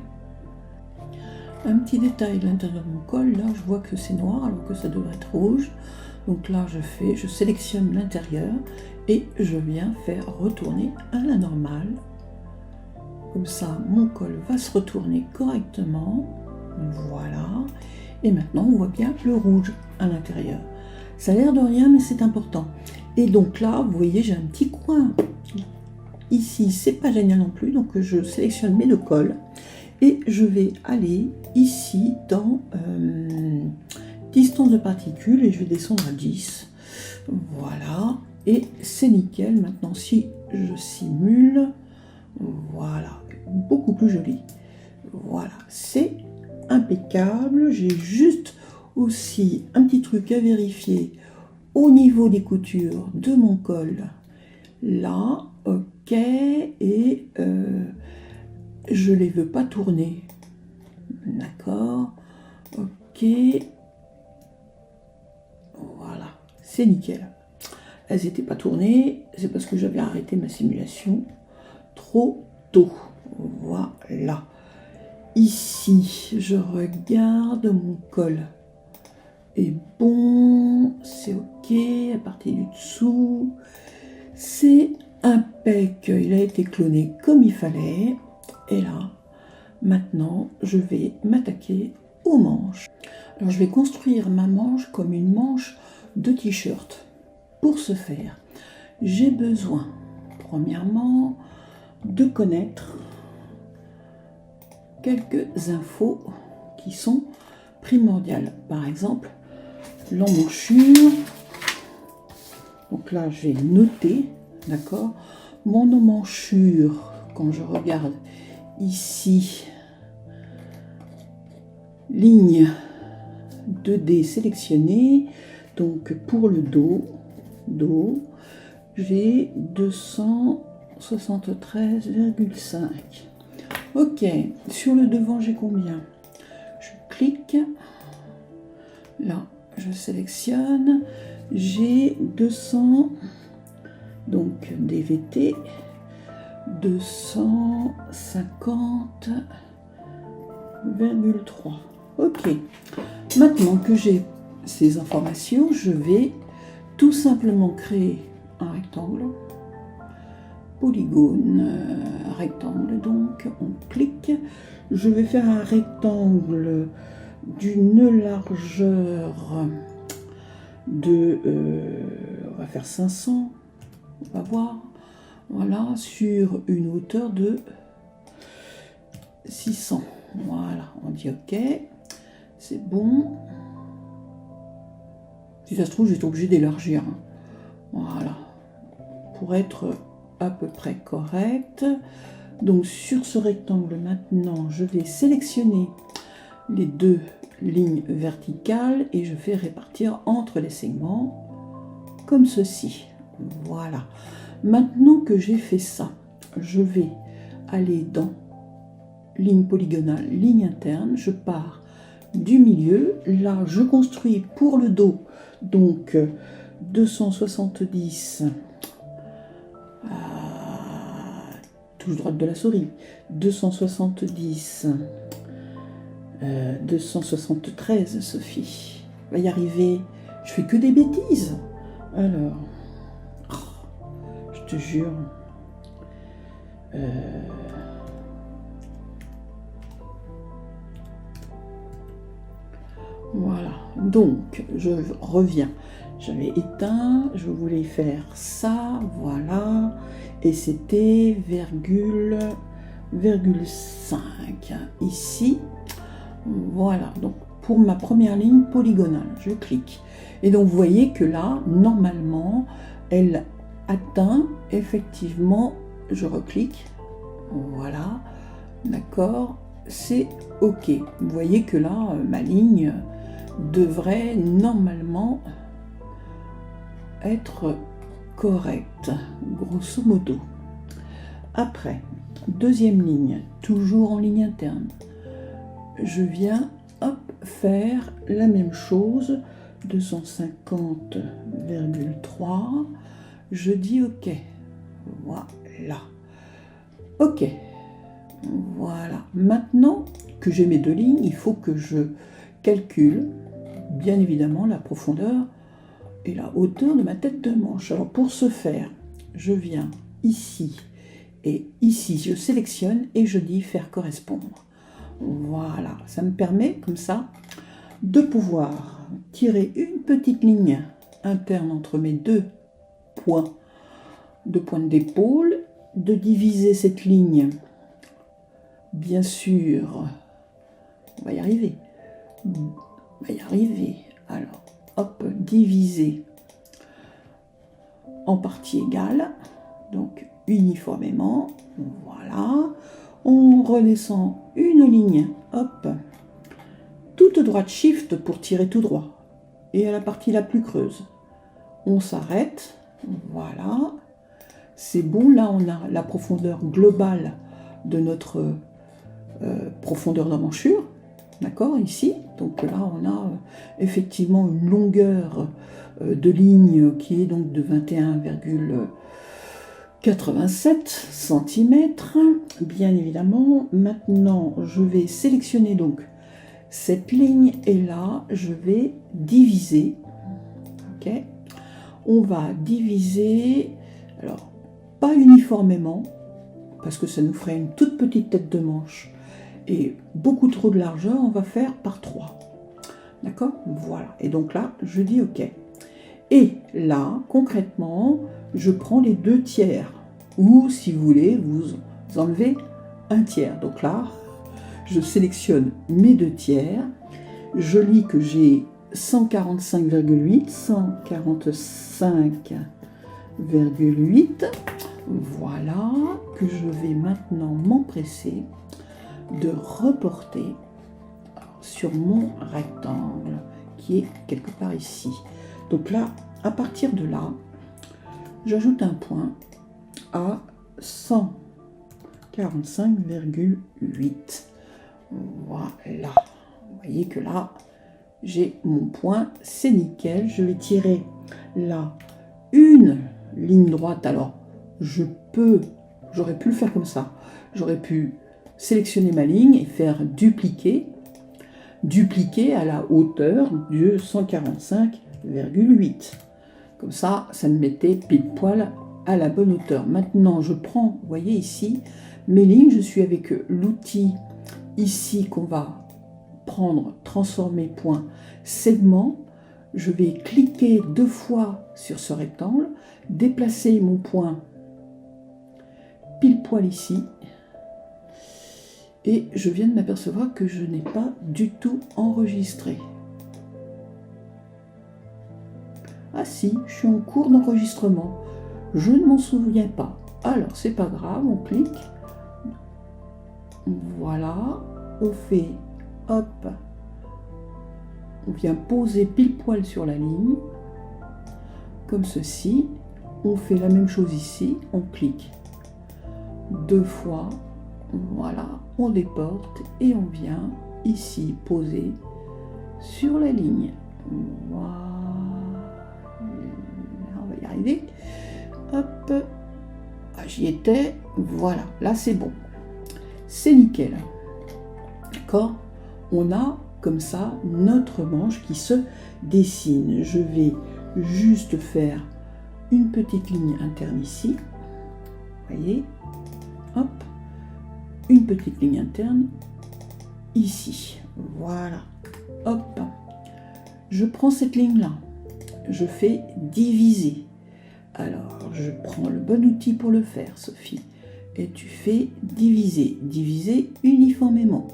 Un petit détail de l'intérieur de mon col, là, je vois que c'est noir alors que ça devrait être rouge. Donc là, je sélectionne l'intérieur et je viens faire retourner à la normale. Comme ça, mon col va se retourner correctement. Voilà. Et maintenant, on voit bien le rouge à l'intérieur. Ça a l'air de rien, mais c'est important. Et donc là, vous voyez, j'ai un petit coin ici. C'est pas génial non plus. Donc, je sélectionne mes 2 cols. Et je vais aller ici dans distance de particules. Et je vais descendre à 10. Voilà. Et c'est nickel. Maintenant, si je simule, voilà. Beaucoup plus joli. Voilà. C'est impeccable. J'ai juste aussi un petit truc à vérifier au niveau des coutures de mon col. Là, ok, et je les veux pas tourner. D'accord, ok. Voilà, c'est nickel. Elles n'étaient pas tournées, c'est parce que j'avais arrêté ma simulation trop tôt. Voilà. Ici, je regarde mon col. Et bon, c'est ok, à partir du dessous, c'est impec, il a été cloné comme il fallait. Et là, maintenant, je vais m'attaquer aux manches. Alors, je vais construire ma manche comme une manche de t-shirt. Pour ce faire, j'ai besoin, premièrement, de connaître quelques infos qui sont primordiales. Par exemple, l'emmanchure. Donc là, j'ai noté, d'accord, mon emmanchure, quand je regarde ici, ligne 2D sélectionnée, donc pour le dos, j'ai 273,5. Ok, sur le devant, j'ai combien? Je clique, là, je sélectionne, j'ai 200, donc DVT, 250,3. Ok, maintenant que j'ai ces informations, je vais tout simplement créer un rectangle, polygone, rectangle, donc on clique, je vais faire un rectangle d'une largeur de, on va faire 500, on va voir, voilà, sur une hauteur de 600, voilà, on dit ok, c'est bon. Si ça se trouve, j'étais obligé d'élargir, hein. Voilà, pour être à peu près correct. Donc sur ce rectangle maintenant, je vais sélectionner les deux lignes verticales et je fais répartir entre les segments comme ceci. Voilà. Maintenant que j'ai fait ça, je vais aller dans ligne polygonale, ligne interne, je pars du milieu, là je construis pour le dos, donc 270, touche droite de la souris, 270, 273, Sophie, va y arriver, je fais que des bêtises, alors, je te jure, voilà, donc je reviens, j'avais éteint, je voulais faire ça, voilà, et c'était virgule 5 ici, voilà, donc pour ma première ligne polygonale, je clique, et donc vous voyez que là, normalement, elle atteint, effectivement, je reclique, voilà, d'accord, c'est ok, vous voyez que là, ma ligne devrait normalement être correcte, grosso modo. Après, deuxième ligne, toujours en ligne interne, je viens hop, faire la même chose, 250,3, je dis ok, voilà, ok, voilà. Maintenant que j'ai mes deux lignes, il faut que je calcule bien évidemment la profondeur et la hauteur de ma tête de manche. Alors pour ce faire, je viens ici et ici, je sélectionne et je dis faire correspondre. Voilà, ça me permet comme ça de pouvoir tirer une petite ligne interne entre mes deux points de pointe d'épaule, de diviser cette ligne, bien sûr, on va y arriver, alors hop, diviser en parties égales, donc uniformément, voilà, on redescend une ligne, hop, toute droite, shift pour tirer tout droit, et à la partie la plus creuse, on s'arrête, voilà, c'est bon, là on a la profondeur globale de notre profondeur d'emmanchure, d'accord, ici, donc là on a effectivement une longueur de ligne qui est donc de 21,87 cm, bien évidemment. Maintenant je vais sélectionner donc cette ligne et là je vais diviser, ok, on va diviser, alors pas uniformément parce que ça nous ferait une toute petite tête de manche et beaucoup trop de largeur, on va faire par 3, d'accord, voilà, et donc là je dis ok, et là concrètement je prends les 2 tiers, ou si vous voulez vous enlevez un tiers, donc là je sélectionne mes 2 tiers, je lis que j'ai 145,8, 145,8, voilà, que je vais maintenant m'empresser de reporter sur mon rectangle qui est quelque part ici. Donc là, à partir de là, j'ajoute un point à 145,8. Voilà. Vous voyez que là, j'ai mon point, c'est nickel. Je vais tirer là une ligne droite. Alors, j'aurais pu le faire comme ça. J'aurais pu sélectionner ma ligne et faire dupliquer à la hauteur de 145,8. Comme ça, ça me mettait pile poil à la bonne hauteur. Maintenant, je prends, vous voyez ici, mes lignes. Je suis avec l'outil ici qu'on va prendre, transformer point segment. Je vais cliquer 2 fois sur ce rectangle, déplacer mon point pile poil ici. Et je viens de m'apercevoir que je n'ai pas du tout enregistré. Ah si, je suis en cours d'enregistrement. Je ne m'en souviens pas. Alors, c'est pas grave, on clique. Voilà, on fait, hop, on vient poser pile poil sur la ligne, comme ceci. On fait la même chose ici, on clique 2 fois, voilà, on déporte et on vient ici poser sur la ligne. Voilà, on va y arriver. Hop, ah, j'y étais, voilà, là c'est bon. C'est nickel. D'accord? On a comme ça notre manche qui se dessine. Je vais juste faire une petite ligne interne ici. Vous voyez? Hop. Une petite ligne interne ici. Voilà. Hop. Je prends cette ligne-là. Je fais diviser. Alors, je prends le bon outil pour le faire, Sophie. Et tu fais diviser. Diviser uniformément.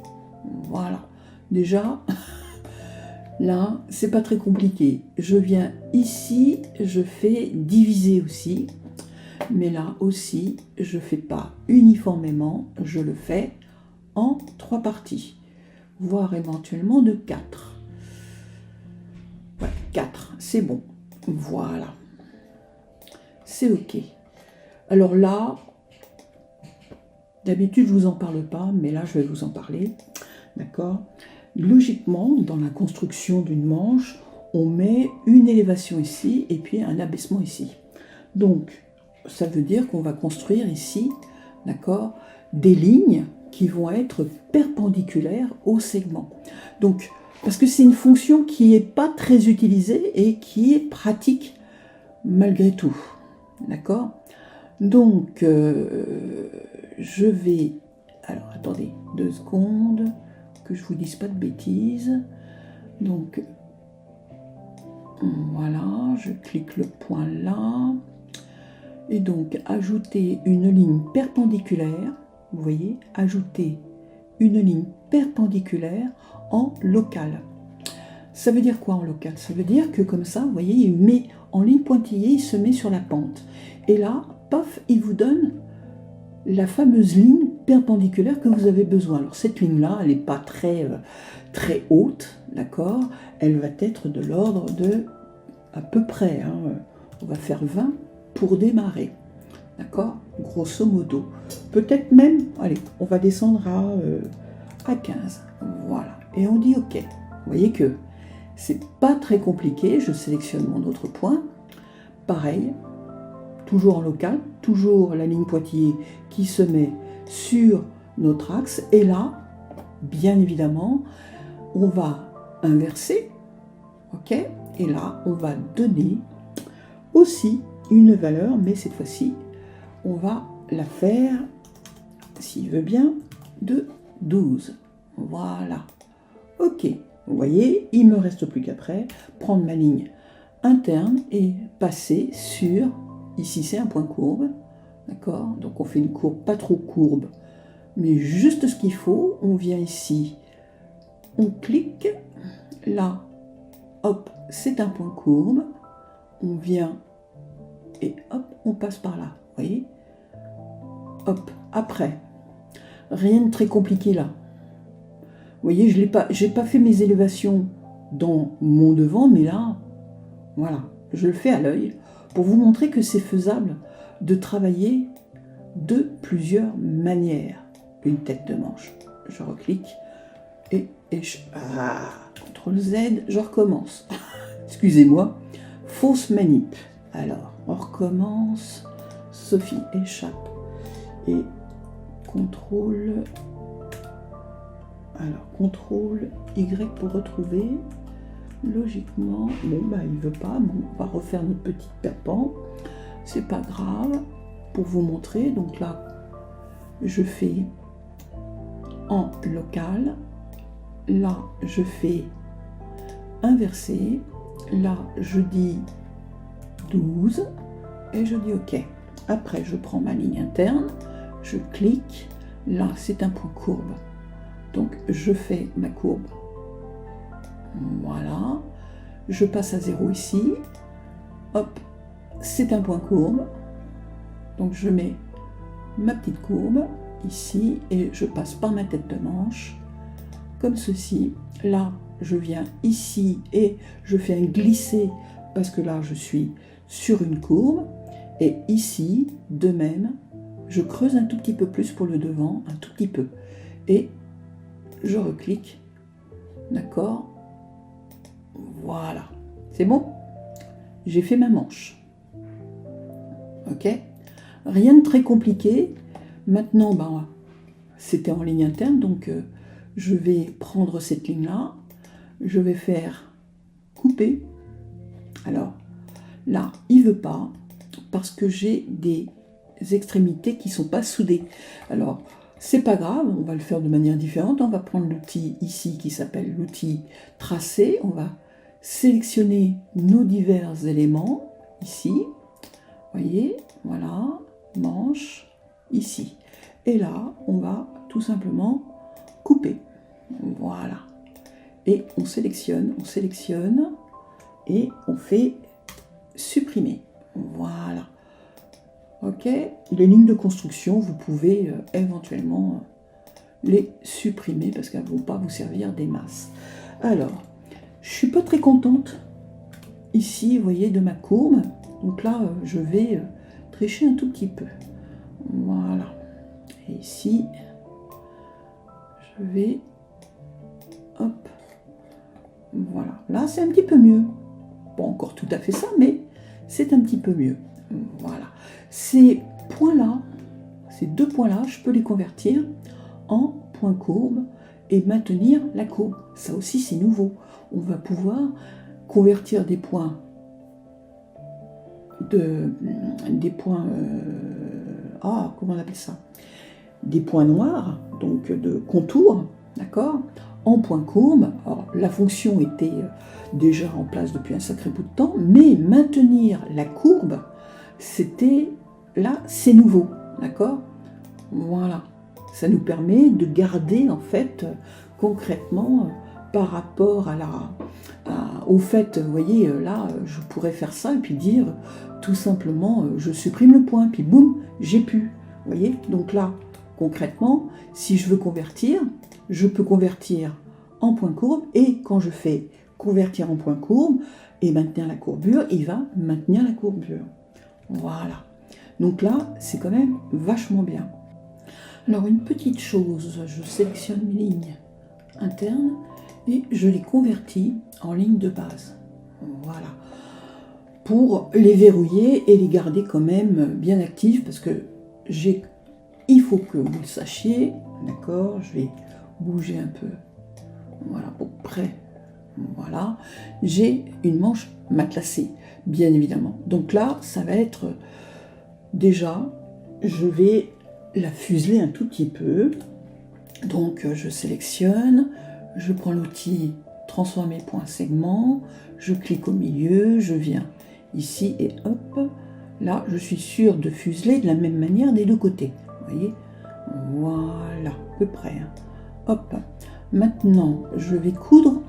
Voilà. Déjà, là, c'est pas très compliqué. Je viens ici, je fais diviser aussi. Mais là aussi, je fais pas uniformément. Je le fais en 3 parties. Voire éventuellement de 4. Ouais, 4, c'est bon. Voilà. C'est OK. Alors là, d'habitude, je ne vous en parle pas, mais là, je vais vous en parler. D'accord? Logiquement, dans la construction d'une manche, on met une élévation ici et puis un abaissement ici. Donc, ça veut dire qu'on va construire ici, d'accord, des lignes qui vont être perpendiculaires au segment. Donc, parce que c'est une fonction qui n'est pas très utilisée et qui est pratique malgré tout. D'accord? Donc, je vais... Alors, attendez 2 secondes, que je ne vous dise pas de bêtises. Donc, voilà, je clique le point là. Et donc, ajouter une ligne perpendiculaire. Vous voyez, ajouter une ligne perpendiculaire en local. Ça veut dire quoi en local? Ça veut dire que comme ça, vous voyez, il met en ligne pointillée, il se met sur la pente. Et là, paf, il vous donne la fameuse ligne perpendiculaire que vous avez besoin. Alors cette ligne-là, elle n'est pas très haute, d'accord? Elle va être de l'ordre de, à peu près, hein, on va faire 20 pour démarrer, d'accord? Grosso modo. Peut-être même, allez, on va descendre à 15. Voilà. Et on dit OK. Vous voyez que c'est pas très compliqué. Je sélectionne mon autre point. Pareil, toujours en local, toujours la ligne pointillée qui se met sur notre axe. Et là, bien évidemment, on va inverser. OK? Et là, on va donner aussi une valeur, mais cette fois-ci, on va la faire, s'il veut bien, de 12. Voilà. OK. Vous voyez, il ne me reste plus qu'après prendre ma ligne interne et passer sur, ici c'est un point courbe, d'accord? Donc on fait une courbe pas trop courbe, mais juste ce qu'il faut. On vient ici, on clique, là, hop, c'est un point courbe, on vient et hop, on passe par là, vous voyez? Hop, après, rien de très compliqué là. Vous voyez, j'ai pas fait mes élévations dans mon devant, mais là, voilà, je le fais à l'œil pour vous montrer que c'est faisable de travailler de plusieurs manières une tête de manche. Je reclique et je... Ah, CTRL Z, je recommence. Excusez-moi, fausse manip. Alors, on recommence. Sophie échappe. Et CTRL... Alors, CTRL Y pour retrouver. Logiquement, bon, bah, il veut pas. Bon, on va refaire notre petit tapant. C'est pas grave. Pour vous montrer, donc là, je fais en local. Là, je fais inversé. Là, je dis 12 et je dis OK. Après, je prends ma ligne interne, je clique. Là, c'est un point courbe. Donc, je fais ma courbe. Voilà. Je passe à 0 ici. Hop, c'est un point courbe. Donc, je mets ma petite courbe ici et je passe par ma tête de manche comme ceci. Là, je viens ici et je fais un glisser parce que là, je suis sur une courbe. Et ici, de même, je creuse un tout petit peu plus pour le devant, un tout petit peu. Et je reclique. D'accord? Voilà. C'est bon? J'ai fait ma manche. Ok? Rien de très compliqué. Maintenant, ben, c'était en ligne interne, donc je vais prendre cette ligne-là. Je vais faire couper. Alors, là, il ne veut pas, parce que j'ai des extrémités qui ne sont pas soudées. Alors, c'est pas grave, on va le faire de manière différente. On va prendre l'outil ici qui s'appelle l'outil tracé. On va sélectionner nos divers éléments ici. Voyez, voilà, manche, ici. Et là, on va tout simplement couper. Voilà. Et on sélectionne et on fait supprimer. Voilà. Ok. Les lignes de construction, vous pouvez éventuellement les supprimer parce qu'elles ne vont pas vous servir des masses. Alors, je suis pas très contente ici, vous voyez, de ma courbe. Donc là, je vais tricher un tout petit peu. Voilà. Et ici, je vais... Hop. Voilà. Là, c'est un petit peu mieux. Pas encore tout à fait ça, mais c'est un petit peu mieux. Voilà. Ces points-là, ces deux points-là, je peux les convertir en points courbes et maintenir la courbe. Ça aussi, c'est nouveau. On va pouvoir convertir des points comment on appelle ça, des points noirs, donc de contours, d'accord, en points courbes. Alors, la fonction était déjà en place depuis un sacré bout de temps, mais maintenir la courbe, c'était là, c'est nouveau, d'accord. Voilà, ça nous permet de garder en fait concrètement par rapport au fait, vous voyez, là, je pourrais faire ça et puis dire tout simplement, je supprime le point, puis boum, j'ai pu. Vous voyez, donc là, concrètement, si je veux convertir, je peux convertir en point courbe, et quand je fais convertir en point courbe et maintenir la courbure, il va maintenir la courbure. Voilà. Donc là, c'est quand même vachement bien. Alors, une petite chose, je sélectionne mes lignes internes et je les convertis en lignes de base. Voilà. Pour les verrouiller et les garder quand même bien actifs, parce que il faut que vous le sachiez, d'accord, je vais bouger un peu, voilà, pour près, voilà, j'ai une manche matelassée, bien évidemment. Donc là, ça va être, déjà, je vais la fuseler un tout petit peu, donc je sélectionne, je prends l'outil transformer point segment, je clique au milieu, je viens ici et hop, là je suis sûre de fuseler de la même manière des deux côtés, vous voyez, voilà, à peu près, hein. Hop, maintenant je vais coudre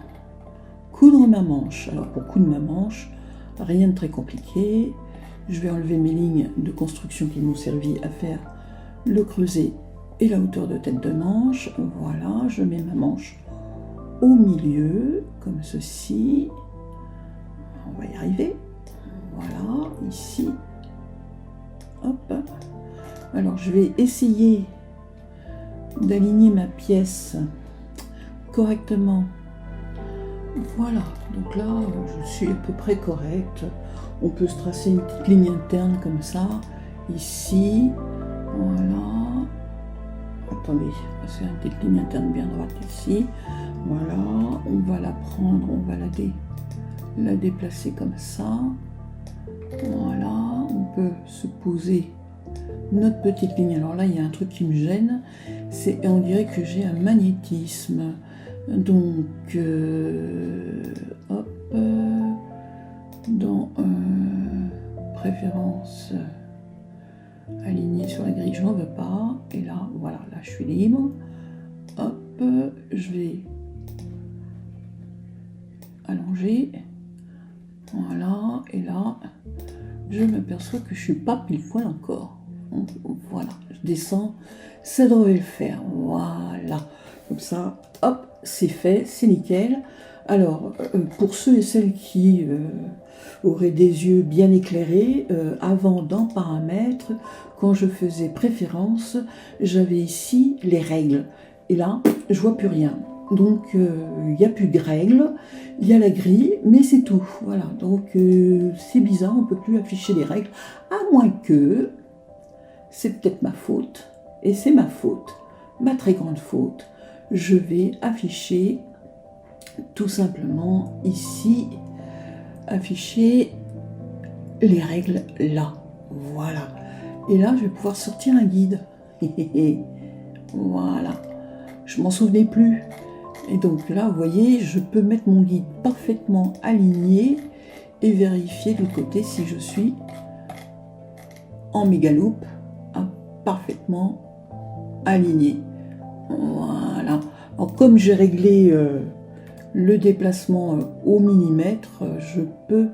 ma manche. Alors pour coudre ma manche, rien de très compliqué, je vais enlever mes lignes de construction qui m'ont servi à faire le creuset et la hauteur de tête de manche. Voilà, je mets ma manche au milieu, comme ceci. On va y arriver. Voilà, ici. Hop. Alors, je vais essayer d'aligner ma pièce correctement Voilà, donc là, je suis à peu près correcte. On peut se tracer une petite ligne interne comme ça, ici, voilà. Attendez, c'est une petite ligne interne bien droite ici. Voilà, on va la prendre, on va la déplacer comme ça. Voilà, on peut se poser notre petite ligne. Alors là, il y a un truc qui me gêne, c'est on dirait que j'ai un magnétisme. Donc, hop, dans préférence aligner sur la grille, je n'en veux pas. Et là, voilà, là je suis libre. Hop, je vais allonger. Voilà, et là, je m'aperçois que je suis pas pile poil encore. Donc, voilà, je descends, ça devrait le faire. Voilà, comme ça, hop, c'est fait, c'est nickel. Alors, pour ceux et celles qui auraient des yeux bien éclairés, avant dans paramètres, quand je faisais préférence, j'avais ici les règles. Et là, je vois plus rien. Donc, il n'y a plus de règles, il y a la grille, mais c'est tout. Voilà, donc c'est bizarre, on ne peut plus afficher les règles, à moins que, c'est peut-être ma faute, et c'est ma faute, ma très grande faute. Je vais afficher tout simplement ici, afficher les règles là. Voilà. Et là, je vais pouvoir sortir un guide. Voilà. Je m'en souvenais plus. Et donc là, vous voyez, je peux mettre mon guide parfaitement aligné et vérifier de l'autre côté si je suis en méga loupe, parfaitement aligné. Voilà. Alors comme j'ai réglé le déplacement au millimètre, je peux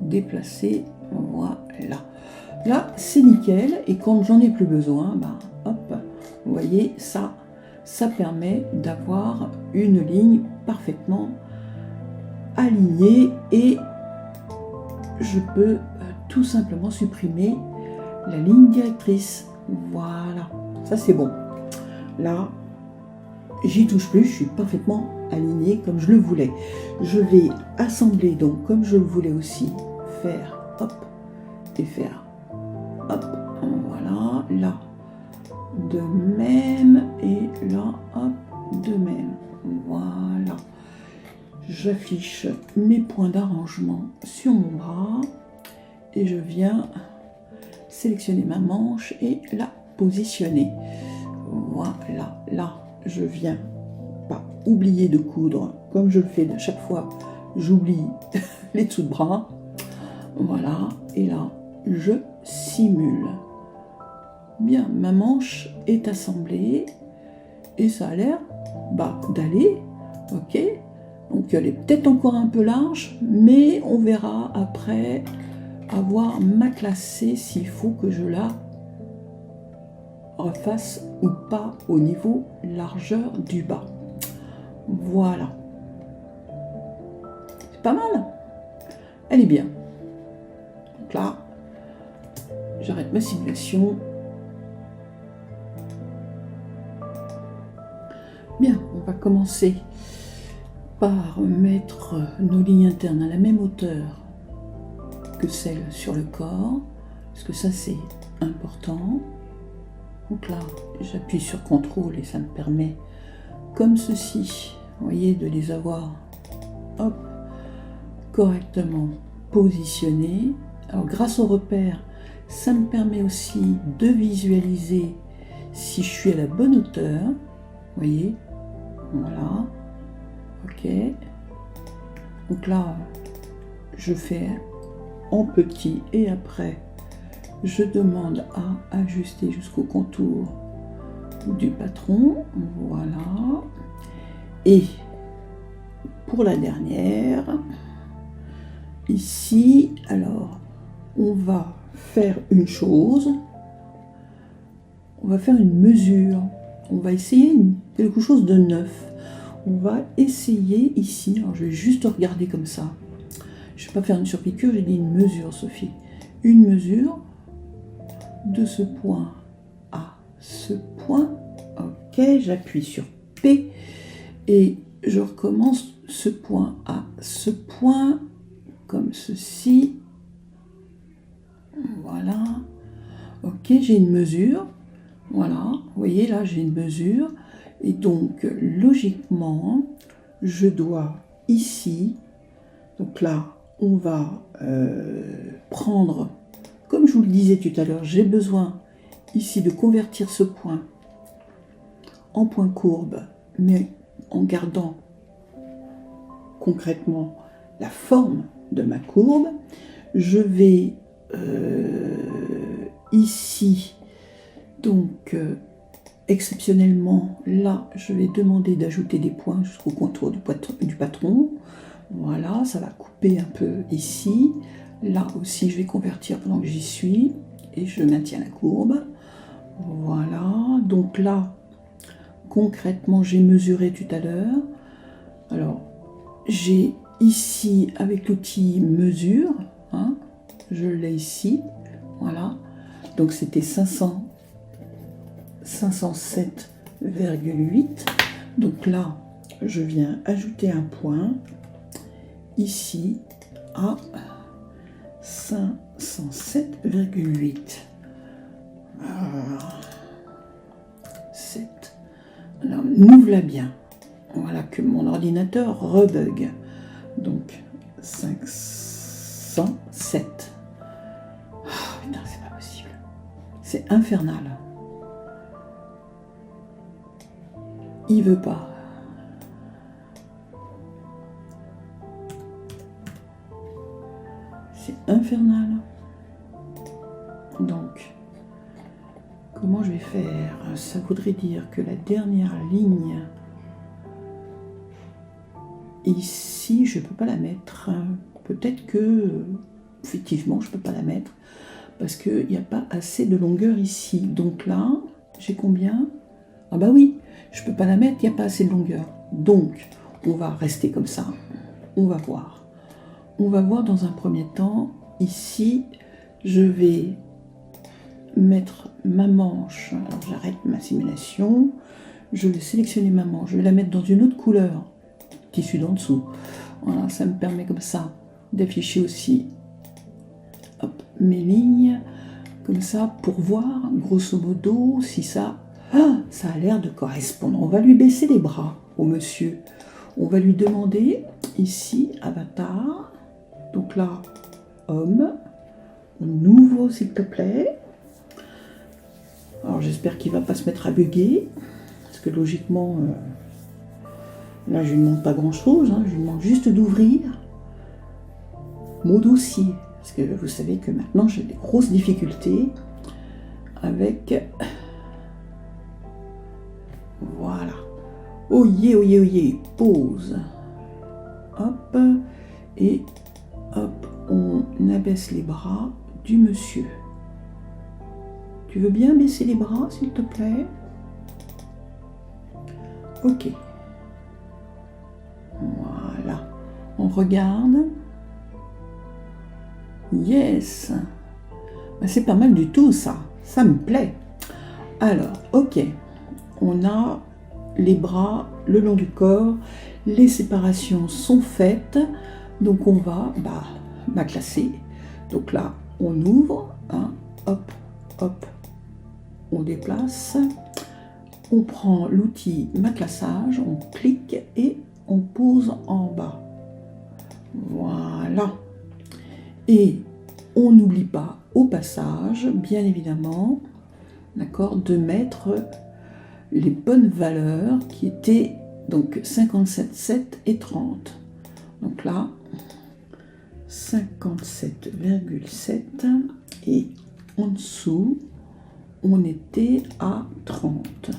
déplacer, voilà. Là, c'est nickel, et quand j'en ai plus besoin, ben, hop, vous voyez, ça permet d'avoir une ligne parfaitement alignée, et je peux tout simplement supprimer la ligne directrice. Voilà, ça c'est bon. Là, j'y touche plus, je suis parfaitement alignée comme je le voulais. Je vais assembler donc comme je le voulais aussi, faire hop et faire hop, voilà, là de même et là hop de même. Voilà, j'affiche mes points d'arrangement sur mon bras et je viens sélectionner ma manche et la positionner. Voilà, là je viens pas oublier de coudre comme je le fais de chaque fois, j'oublie les dessous de bras. Voilà, et là je simule. Bien, ma manche est assemblée et ça a l'air d'aller. Ok, donc elle est peut-être encore un peu large, mais on verra après avoir maclassé s'il faut que je la refasse ou pas au niveau largeur du bas. Voilà, c'est pas mal, elle est bien. Donc là, j'arrête ma simulation. Bien, on va commencer par mettre nos lignes internes à la même hauteur que celle sur le corps, parce que ça c'est important. Donc là, j'appuie sur CTRL et ça me permet, comme ceci, vous voyez, de les avoir hop, correctement positionnés. Alors grâce au repère, ça me permet aussi de visualiser si je suis à la bonne hauteur. Vous voyez, voilà, ok. Donc là, je fais en petit et après, je demande à ajuster jusqu'au contour du patron. Voilà. Et pour la dernière, ici, alors, on va faire une chose. On va faire une mesure. On va essayer quelque chose de neuf. On va essayer ici. Alors, je vais juste regarder comme ça. Je ne vais pas faire une surpiqûre, j'ai dit une mesure, Sophie. Une mesure de ce point à ce point. Ok, j'appuie sur P et je recommence ce point à ce point, comme ceci. Voilà. Ok, j'ai une mesure. Voilà, vous voyez là, j'ai une mesure. Et donc, logiquement, je dois ici, donc là, on va prendre, comme je vous le disais tout à l'heure, j'ai besoin ici de convertir ce point en point courbe, mais en gardant concrètement la forme de ma courbe. Je vais ici, donc exceptionnellement, là, je vais demander d'ajouter des points jusqu'au contour du patron. Voilà, ça va couper un peu ici. Là aussi, je vais convertir pendant que j'y suis et je maintiens la courbe. Voilà, donc là, concrètement, j'ai mesuré tout à l'heure. Alors, j'ai ici, avec l'outil mesure, hein, je l'ai ici, voilà. Donc, c'était 507,8. Donc là, je viens ajouter un point ici à 507,8. 7. Alors, nous voilà bien. Voilà que mon ordinateur rebug. Donc, 507. Oh, putain, c'est pas possible. C'est infernal. Il veut pas. C'est infernal. Donc, comment je vais faire? Ça voudrait dire que la dernière ligne, ici, je ne peux pas la mettre. Peut-être que, effectivement, je ne peux pas la mettre, parce qu'il n'y a pas assez de longueur ici. Donc là, j'ai combien? Ah bah oui, je ne peux pas la mettre, il n'y a pas assez de longueur. Donc, on va rester comme ça. On va voir. On va voir dans un premier temps. Ici, je vais mettre ma manche. Alors, j'arrête ma simulation. Je vais sélectionner ma manche. Je vais la mettre dans une autre couleur. Tissu d'en dessous. Voilà, ça me permet comme ça d'afficher aussi, hop, mes lignes. Comme ça, pour voir, grosso modo, si ça... Ah, ça a l'air de correspondre. On va lui baisser les bras au monsieur. On va lui demander, ici, avatar. Donc là, homme. On ouvre, s'il te plaît. Alors, j'espère qu'il ne va pas se mettre à bugger. Parce que logiquement, là, je ne lui demande pas grand-chose. Hein, je lui demande juste d'ouvrir mon dossier. Parce que vous savez que maintenant, j'ai des grosses difficultés avec... Voilà. Oyez, oyez, oyez. Pause. Hop. Et hop, on abaisse les bras du monsieur. Tu veux bien baisser les bras, s'il te plaît? Ok. Voilà. On regarde. Yes. Ben, c'est pas mal du tout, ça. Ça me plaît. Alors, ok. On a les bras le long du corps. Les séparations sont faites. Donc, on va classer. Donc là, on ouvre. Hein, hop, hop. On déplace. On prend l'outil maclassage. On clique et on pose en bas. Voilà. Et on n'oublie pas au passage, bien évidemment, d'accord, de mettre les bonnes valeurs qui étaient donc 57,7 et 30. Donc là, 57,7 et en dessous, on était à 30.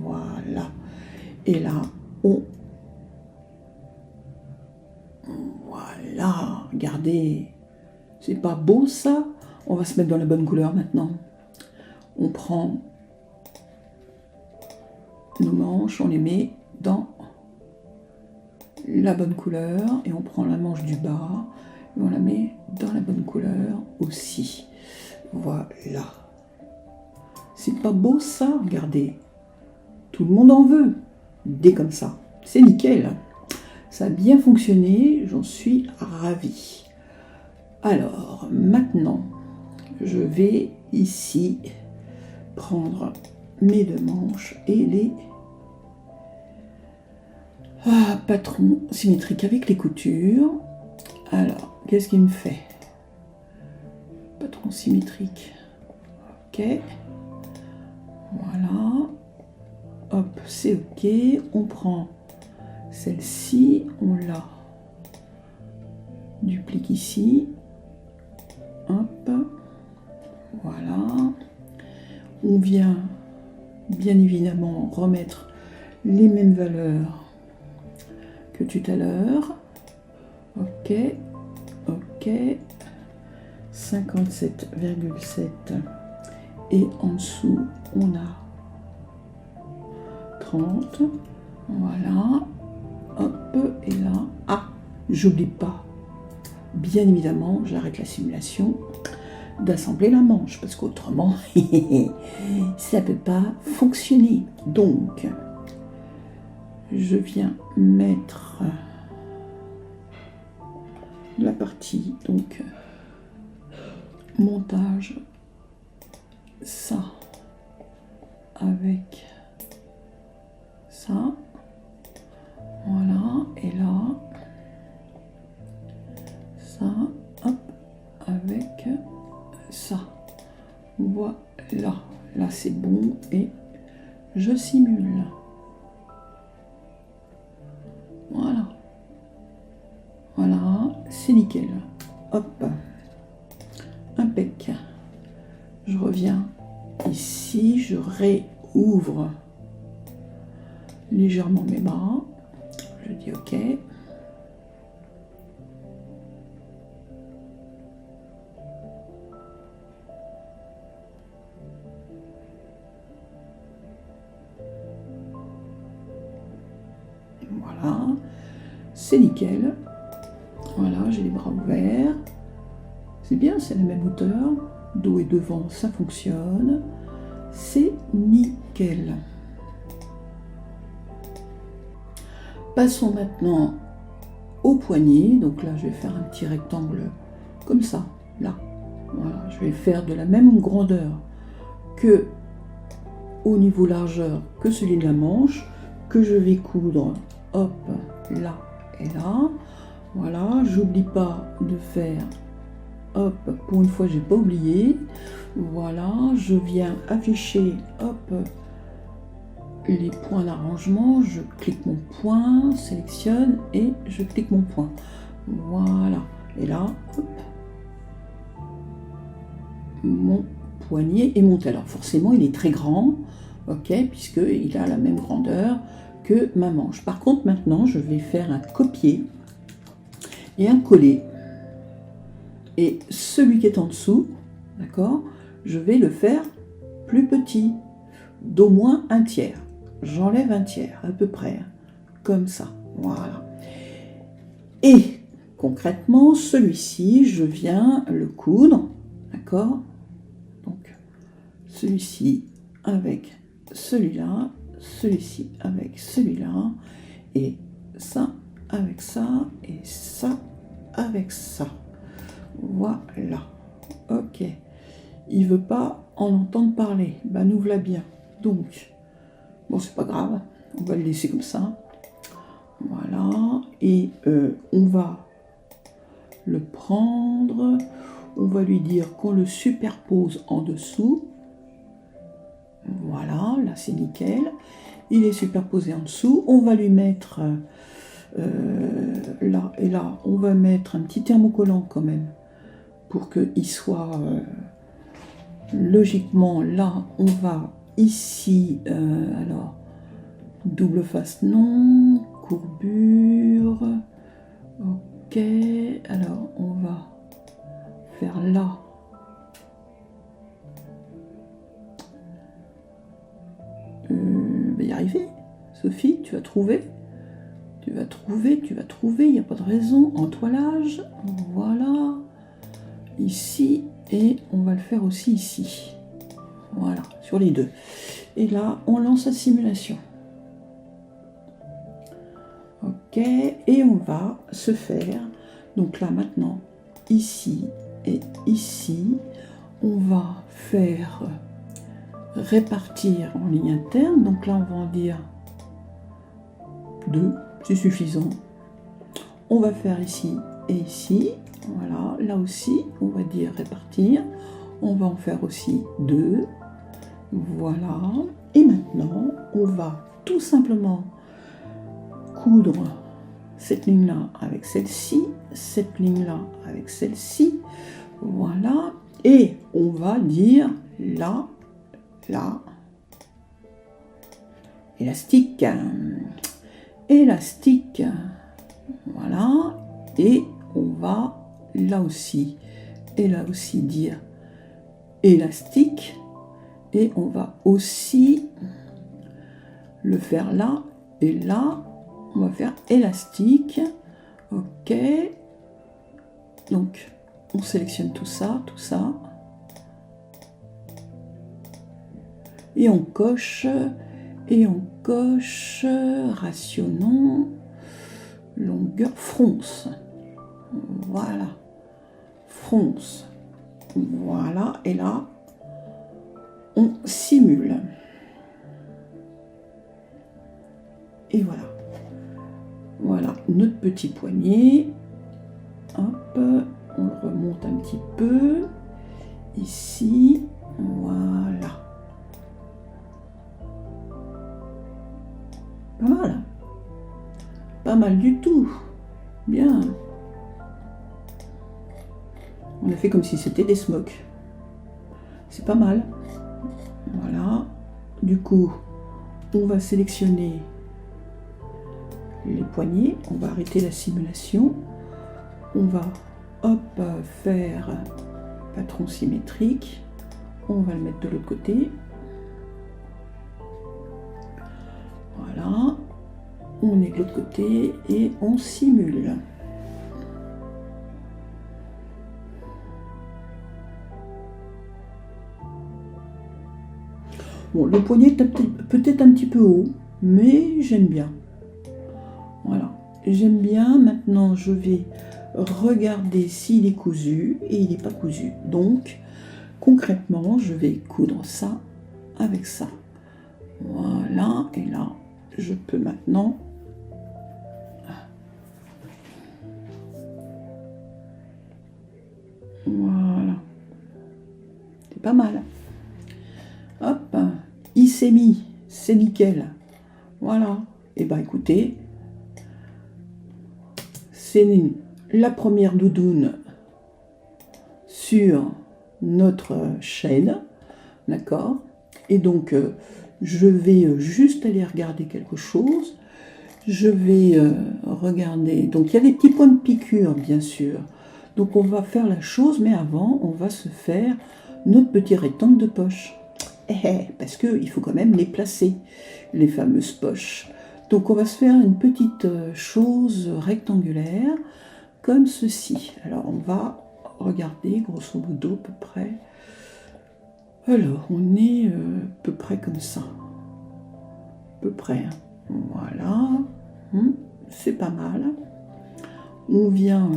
Voilà. Et là, voilà, regardez. C'est pas beau ça? On va se mettre dans la bonne couleur maintenant. On prend nos manches, on les met dans la bonne couleur et on prend la manche du bas et on la met dans la bonne couleur aussi. Voilà. C'est pas beau ça? Regardez. Tout le monde en veut. Dès comme ça. C'est nickel. Ça a bien fonctionné, j'en suis ravie. Alors, maintenant, je vais ici prendre mes deux manches et les patrons symétriques avec les coutures. Alors, qu'est-ce qu'il me fait? Patron symétrique. Ok. Voilà. Hop, c'est ok. On prend celle-ci, on la duplique ici. Hop. Voilà. On vient bien évidemment remettre les mêmes valeurs que tout à l'heure. Ok. Ok. 57,7 et en dessous on a 30. Voilà. Hop, et là, j'oublie pas, bien évidemment, j'arrête la simulation, d'assembler la manche, parce qu'autrement, ça ne peut pas fonctionner. Donc, je viens mettre la partie, donc, montage, ça, avec ça. Voilà, et là, ça, hop, avec ça. Voilà, là c'est bon et je simule. Voilà, voilà, c'est nickel. Hop, impec. Je reviens ici, je réouvre légèrement mes bras. Je dis OK. Voilà, c'est nickel. Voilà, j'ai les bras ouverts. C'est bien, c'est la même hauteur. Dos et devant, ça fonctionne. C'est nickel. Passons maintenant au poignet. Donc là, je vais faire un petit rectangle comme ça. Là, voilà, je vais faire de la même grandeur que au niveau largeur que celui de la manche, que je vais coudre. Hop, là et là. Voilà, j'oublie pas de faire. Hop, pour une fois, j'ai pas oublié. Voilà, je viens afficher. Hop. Les points d'arrangement, je clique mon point, sélectionne et je clique mon point. Voilà. Et là, hop, mon poignet est monté. Alors forcément, il est très grand, ok, puisqu'il a la même grandeur que ma manche. Par contre, maintenant, je vais faire un copier et un coller. Et celui qui est en dessous, d'accord, je vais le faire plus petit, d'au moins un tiers. J'enlève un tiers, à peu près, comme ça, voilà. Et concrètement, celui-ci, je viens le coudre, d'accord? Donc, celui-ci avec celui-là, celui-ci avec celui-là, et ça avec ça, et ça avec ça. Voilà, ok. Il veut pas en entendre parler, ben nous voilà bien. Donc, bon, c'est pas grave, on va le laisser comme ça. Voilà, et on va le prendre, on va lui dire qu'on le superpose en dessous. Voilà, là c'est nickel. Il est superposé en dessous. On va lui mettre là et là, on va mettre un petit thermocollant quand même pour qu'il soit logiquement là. On va ici, alors double face non, courbure, ok, alors on va faire là, y arriver, Sophie, tu vas trouver, il n'y a pas de raison, entoilage, voilà, ici, et on va le faire aussi ici, voilà, sur les deux, et là, on lance la simulation. Ok, Ok, et on va se faire, donc là maintenant, ici et ici, on va faire répartir en ligne interne. Donc là, on va en dire 2, c'est suffisant. On va faire ici et ici. Voilà, là aussi, on va dire répartir. On va en faire aussi 2. Voilà. Et maintenant, on va tout simplement coudre cette ligne-là avec celle-ci, cette ligne-là avec celle-ci. Voilà. Et on va dire là, là, élastique, élastique. Voilà. Et on va là aussi et là aussi dire élastique. Et on va aussi le faire là et là. On va faire élastique. Ok. Donc, on sélectionne tout ça, tout ça. Et on coche, rationnons, longueur, fronce. Voilà. Fronce. Voilà. Et là, on simule. Et voilà. Voilà notre petit poignet. Hop, on le remonte un petit peu. Ici, voilà. Pas mal. Pas mal du tout. Bien. On a fait comme si c'était des smocks. C'est pas mal. Voilà. Du coup, on va sélectionner les poignets. On va arrêter la simulation. On va, hop, faire patron symétrique. On va le mettre de l'autre côté. Voilà. On est de l'autre côté et on simule. Bon, le poignet est peut-être un petit peu haut, mais j'aime bien. Voilà, j'aime bien. Maintenant, je vais regarder s'il est cousu et il n'est pas cousu. Donc, concrètement, je vais coudre ça avec ça. Voilà, et là, je peux maintenant... Voilà. C'est pas mal. Hop, il s'est mis, c'est nickel. Voilà. Et ben écoutez, c'est la première doudoune sur notre chaîne, d'accord? Et donc, je vais juste aller regarder quelque chose. Je vais regarder. Donc, il y a des petits points de piqûre, bien sûr. Donc, on va faire la chose, mais avant, on va se faire notre petit rectangle de poche. Parce qu'il faut quand même les placer, les fameuses poches. Donc, on va se faire une petite chose rectangulaire, comme ceci. Alors, on va regarder, grosso modo, à peu près. Alors, on est à peu près comme ça. À peu près. Voilà. C'est pas mal. On vient,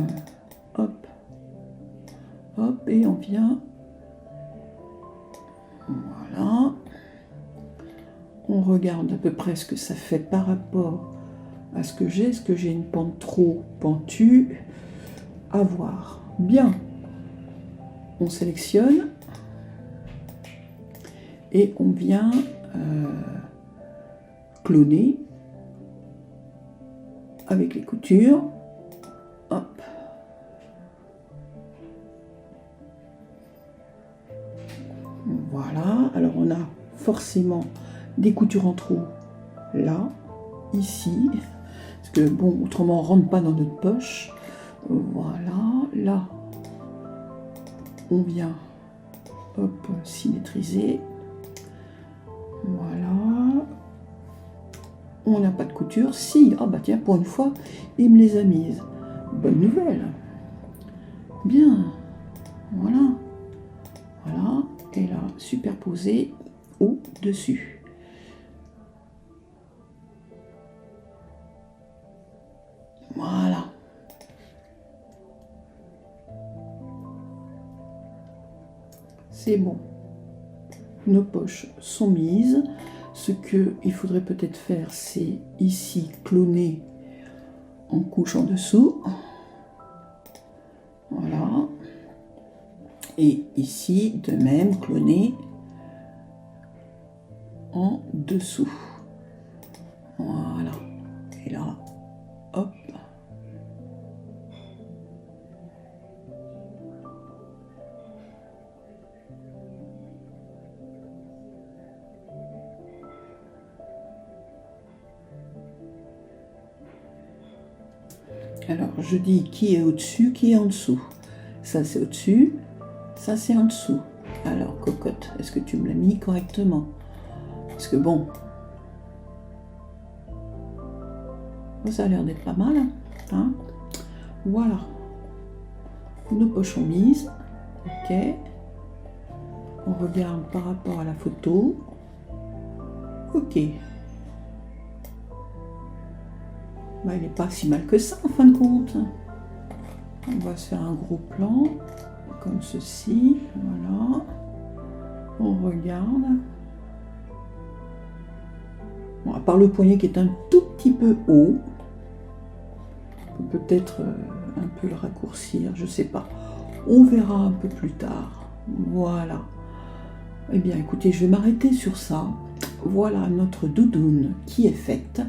hop, hop, et on vient, voilà. On regarde à peu près ce que ça fait par rapport à ce que j'ai. Est-ce que j'ai une pente trop pentue? À voir. Bien. On sélectionne. Et on vient cloner avec les coutures. Hop. Voilà. Alors on a forcément des coutures en trop là, ici. Parce que bon, autrement on ne rentre pas dans notre poche. Voilà. Là, on vient hop, symétriser. Voilà. On n'a pas de couture. Si, ah bah tiens, pour une fois, il me les a mises. Bonne nouvelle. Bien. Voilà. Voilà. Et là, superposé au-dessus. c'est bon. Nos poches sont mises. Ce qu'il faudrait peut-être faire, c'est ici cloner en couche en dessous. Voilà. Et ici, de même, cloner en dessous. Voilà. Et là, hop. Alors, je dis qui est au-dessus, qui est en dessous. Ça, c'est au-dessus. Ça, c'est en dessous. Alors, cocotte, est-ce que tu me l'as mis correctement? Parce que bon, ça a l'air d'être pas mal. Hein, voilà. Nos poches sont mises. Ok. On regarde par rapport à la photo. Ok. Bah, il n'est pas si mal que ça en fin de compte. On va se faire un gros plan, comme ceci. Voilà. On regarde. Bon, à part le poignet qui est un tout petit peu haut. On peut peut-être un peu le raccourcir, je ne sais pas. On verra un peu plus tard. Voilà. Eh bien, écoutez, je vais m'arrêter sur ça. Voilà notre doudoune qui est faite.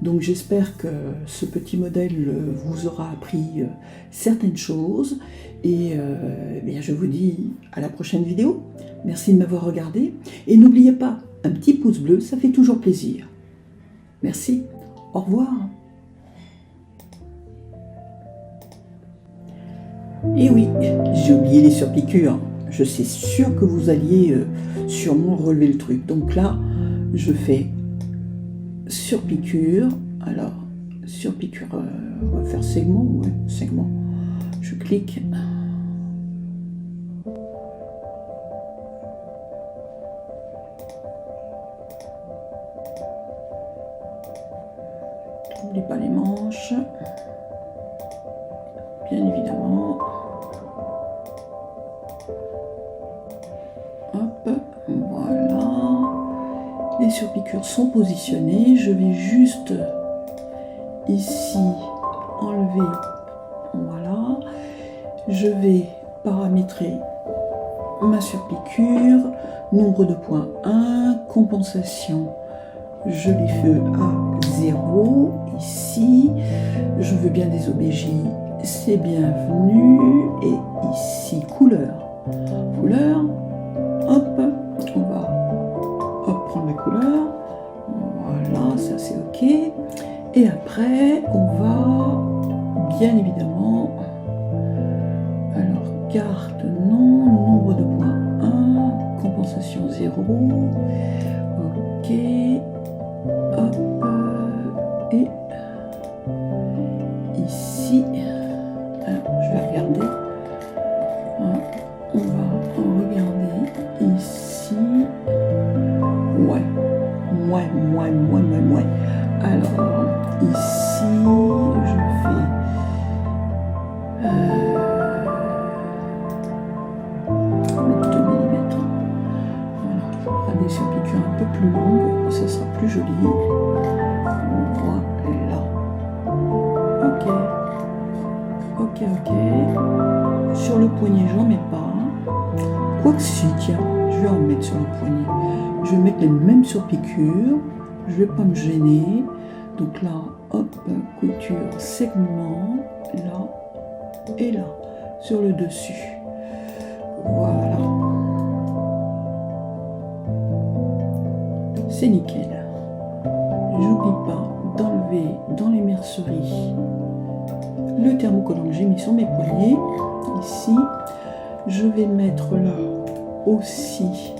Donc j'espère que ce petit modèle vous aura appris certaines choses. Et eh bien, je vous dis à la prochaine vidéo. Merci de m'avoir regardé. Et n'oubliez pas, un petit pouce bleu, ça fait toujours plaisir. Merci. Au revoir. Et oui, j'ai oublié les surpiqûres. Je suis sûre que vous alliez sûrement relever le truc. Donc là, je fais surpiqûre. Alors, surpiqûre, on va faire segment. Ouais, segment. Je clique. N'oublie pas les manches. Bien évidemment. Hop, voilà. Les surpiqûres sont positionnées. Je vais juste ici enlever. Voilà. Je vais paramétrer ma surpiqûre. Nombre de points 1. Compensation. Je les fais à 0. Ici. Je veux bien des OBJ. C'est bienvenu. Et ici, couleur. Couleur. Hop, on va prendre la couleur. Voilà, ça c'est OK. Et après, on va bien évidemment. Alors, carte non, nombre de points 1, compensation 0. OK. Hop. Et ici. Alors, je vais regarder. On va regarder ici. Ouais. Alors, ici, je fais 2 mm. Voilà, je prends des surpiqûres un peu plus longues, ça sera plus joli. Voilà. Ok. Sur le poignet, j'en mets pas. Quoique si, tiens, je vais en mettre sur le poignet. Je vais mettre les mêmes surpiqûres. Je vais pas me gêner. Donc là, hop, couture, segment, là et là, sur le dessus. Voilà. C'est nickel. J'oublie pas d'enlever dans les merceries le thermocollant que j'ai mis sur mes poignets. Ici, je vais mettre là aussi.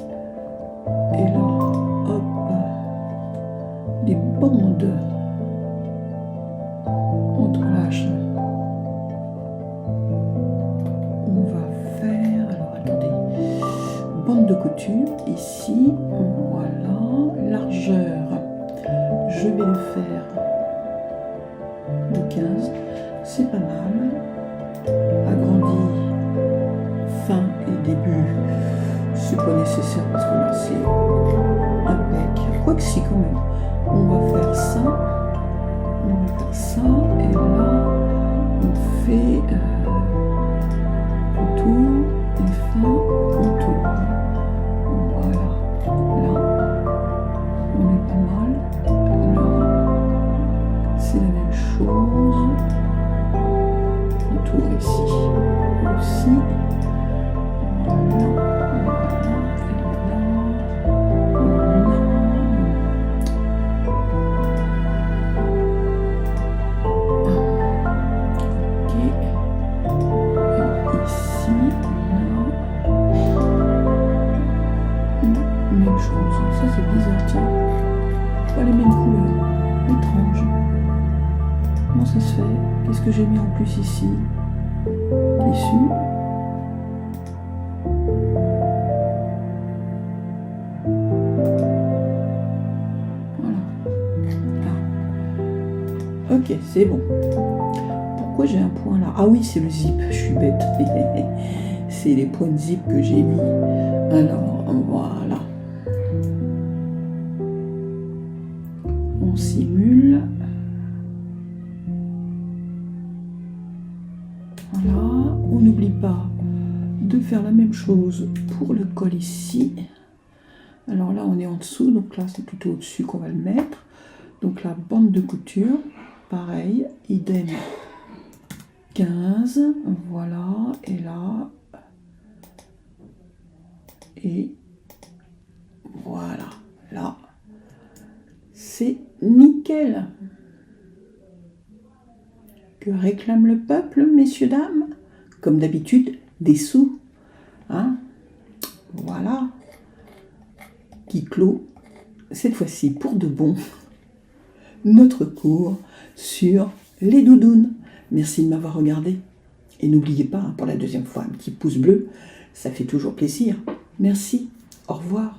Et là, hop, des bandes entrelacs. On va faire, alors attendez, bande de couture ici, voilà, largeur, je vais le faire de 15, c'est pas mal, agrandi fin et début c'est pas nécessaire parce que là c'est avec. Quoique si quand même. On va faire ça. On va faire ça. Et là, on fait contour et fin contour. Voilà. Là, on est pas mal. Là, c'est la même chose. Contour ici. Aussi. Voilà. Même chose, ça c'est bizarre, tiens. Pas les mêmes couleurs, étrange. Comment ça se fait? Qu'est-ce que j'ai mis en plus ici? Tissu. Voilà. Là. Ok, c'est bon. Pourquoi j'ai un point là? Ah oui, c'est le zip, je suis bête. C'est les points de zip que j'ai mis. Alors, voilà. On simule. Voilà. On n'oublie pas de faire la même chose pour le col ici. Alors là, on est en dessous. Donc là, c'est plutôt au-dessus qu'on va le mettre. Donc la bande de couture, pareil, idem. 15. Voilà. Et là. Et voilà. Là. C'est nickel. Que réclame le peuple, messieurs, dames? Comme d'habitude, des sous. Hein? Voilà. Qui clôt, cette fois-ci pour de bon, notre cours sur les doudounes. Merci de m'avoir regardé. Et n'oubliez pas, pour la deuxième fois, un petit pouce bleu, ça fait toujours plaisir. Merci. Au revoir.